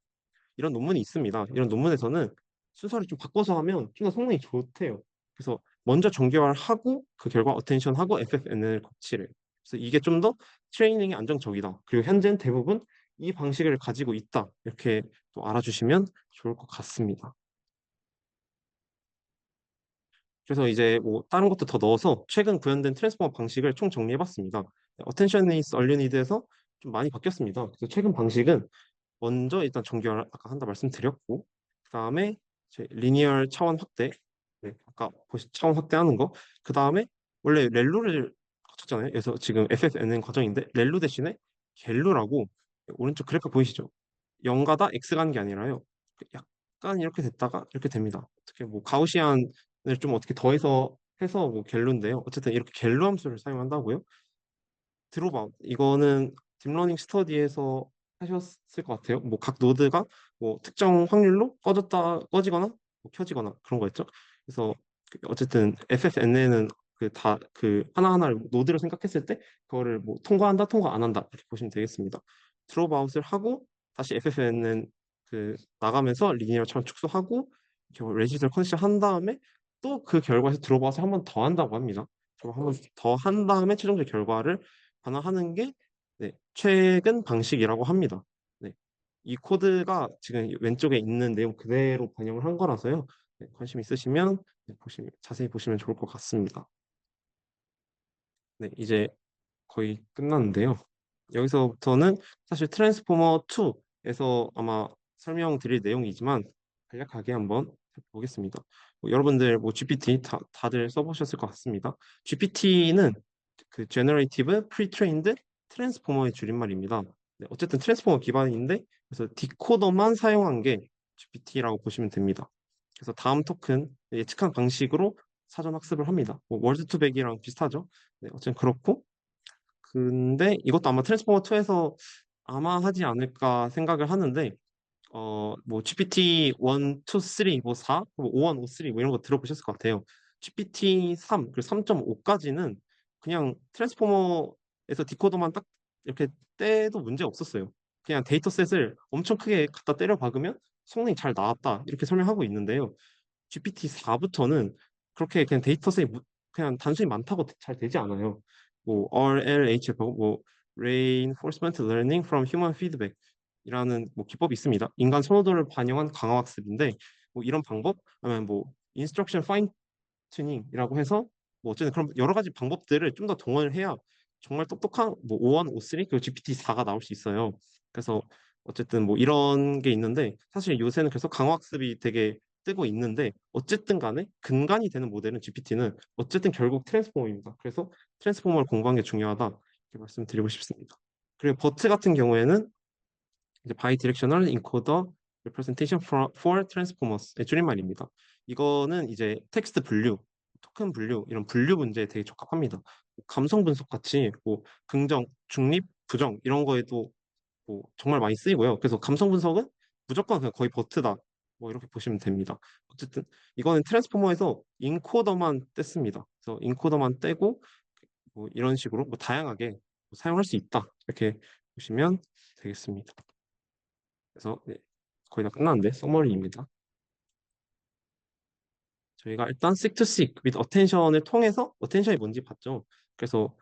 이런 논문이 있습니다. 이런 논문에서는 순서를 좀 바꿔서 하면 좀 더 성능이 좋대요. 그래서 먼저 정교화를 하고 그 결과 어텐션 하고 FFN을 거치래요. 그래서 이게 좀 더 트레이닝이 안정적이다. 그리고 현재는 대부분 이 방식을 가지고 있다. 이렇게 또 알아주시면 좋을 것 같습니다. 그래서 이제 뭐 다른 것도 더 넣어서 최근 구현된 트랜스포머 방식을 총 정리해봤습니다. 어텐션 is all you need에서 좀 많이 바뀌었습니다. 그래서 최근 방식은 먼저 일단 정규화를 아까 한다 말씀드렸고 그 다음에 리니얼 차원 확대 네, 아까 보신 차원 확대하는 거 그 다음에 원래 렐루를 거쳤잖아요. 그래서 지금 FFNN 과정인데 렐루 대신에 갤루라고 오른쪽 그래프 보이시죠? 0가 다 X가 한 게 아니라요. 약간 이렇게 됐다가 이렇게 됩니다. 어떻게 뭐 가우시안을 좀 어떻게 더해서 해서 뭐 갤루인데요. 어쨌든 이렇게 갤루 함수를 사용한다고요. 들어봐. 이거는 딥러닝 스터디에서 하셨을 것 같아요. 뭐 각 노드가 뭐 특정 확률로 꺼지거나 뭐 켜지거나 그런 거였죠. 그래서 어쨌든 FFN에는 그 다 그 하나하나를 노드를 생각했을 때 그거를 뭐 통과한다, 통과 안 한다 이렇게 보시면 되겠습니다. 드롭아웃을 하고 다시 FFN은 그 나가면서 리니어처럼 축소하고 레지스터 컨디션 한 다음에 또 그 결과에서 드롭아웃을 한 번 더 한다고 합니다. 한번 더 한 다음에 최종적 결과를 반영하는 게 네, 최근 방식이라고 합니다. 네, 이 코드가 지금 왼쪽에 있는 내용 그대로 반영을 한 거라서요. 네, 관심 있으시면 네, 자세히 보시면 좋을 것 같습니다. 네, 이제 거의 끝났는데요. 여기서부터는 사실 트랜스포머 2에서 아마 설명드릴 내용이지만 간략하게 한번 보겠습니다. 여러분들 뭐 GPT 다들 써보셨을 것 같습니다. GPT는 그 Generative Pre-trained Transformer의 줄임말입니다. 네, 어쨌든 트랜스포머 기반인데 그래서 디코더만 사용한 게 GPT라고 보시면 됩니다. 그래서 다음 토큰 예측한 방식으로 사전 학습을 합니다. 뭐 월드2백이랑 비슷하죠. 네, 어쨌든 그렇고 근데 이것도 아마 트랜스포머 2에서 아마 하지 않을까 생각을 하는데 뭐 GPT 1, 2, 3, 뭐 4, 뭐 5, 1, 5, 3 뭐 이런 거 들어보셨을 것 같아요. GPT 3, 그리고 3.5까지는 그냥 트랜스포머에서 디코더만 딱 이렇게 떼도 문제 없었어요. 그냥 데이터셋을 엄청 크게 갖다 때려 박으면 성능이 잘 나왔다 이렇게 설명하고 있는데요. GPT-4부터는 그렇게 그냥 데이터셋이 그냥 단순히 많다고 잘 되지 않아요. 뭐 RLHF, 뭐 Reinforcement Learning from Human Feedback 이라는 뭐 기법이 있습니다. 인간 선호도를 반영한 강화 학습인데 뭐 이런 방법 아니면 뭐 Instruction Fine Tuning이라고 해서 뭐 어쨌든 그런 여러 가지 방법들을 좀 더 동원을 해야 정말 똑똑한 뭐 O1, O3 그리고 GPT-4가 나올 수 있어요. 그래서 어쨌든 뭐 이런 게 있는데 사실 요새는 계속 강화학습이 되게 뜨고 있는데 어쨌든 간에 근간이 되는 모델은 GPT는 어쨌든 결국 트랜스포머입니다. 그래서 트랜스포머를 공부하는 게 중요하다 이렇게 말씀드리고 싶습니다. 그리고 버트 같은 경우에는 이제 Bidirectional Encoder Representation for Transformers의 줄임말입니다. 이거는 이제 텍스트 분류, 토큰 분류 이런 분류 문제에 되게 적합합니다. 감성 분석 같이 뭐 긍정, 중립, 부정 이런 거에도 뭐 정말 많이 쓰이고요. 그래서 감성 분석은 무조건 그냥 거의 버트다. 뭐 이렇게 보시면 됩니다. 어쨌든 이거는 트랜스포머에서 인코더만 뗐습니다. 그래서 인코더만 떼고 뭐 이런 식으로 뭐 다양하게 사용할 수 있다. 이렇게 보시면 되겠습니다. 그래서 네, 거의 다 끝났는데 서머리입니다. 저희가 일단 seek to seek with attention을 통해서 attention이 뭔지 봤죠. 그래서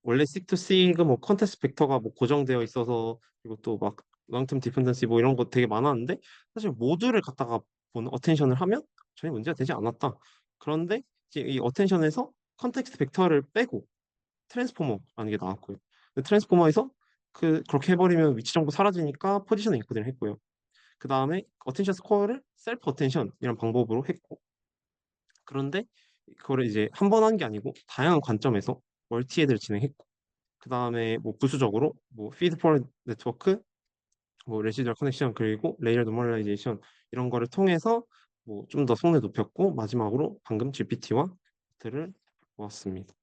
원래 seek to seek은 뭐 컨텍스트 벡터가 뭐 고정되어 있어서 그리고 또 막 long-term dependency 뭐 이런 거 되게 많았는데 사실 모두를 갖다가 보는 attention을 하면 전혀 문제가 되지 않았다. 그런데 이제 이 attention에서 컨텍스트 벡터를 빼고 트랜스포머라는 게 나왔고요. 트랜스포머에서 그렇게 해버리면 위치 정보 사라지니까 포지션 인코딩을 했고요. 그 다음에 어텐션 스코어를 셀프 어텐션 이런 방법으로 했고 그런데 그거를 이제 한 번 한 게 아니고 다양한 관점에서 멀티헤드를 진행했고 그 다음에 뭐 부수적으로 뭐 피드 포 네트워크, 뭐 레시듀얼 커넥션 그리고 레이어 노멀라이제이션 이런 거를 통해서 뭐 좀 더 성능 높였고 마지막으로 방금 GPT와 를 모았습니다.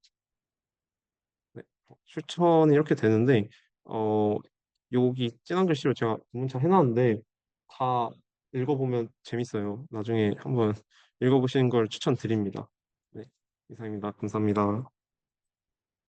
네, 추천이 이렇게 되는데 어 여기 진한 글씨로 제가 문자 해놨는데 다 읽어보면 재밌어요. 나중에 한번 읽어보시는 걸 추천드립니다. 네, 이상입니다. 감사합니다.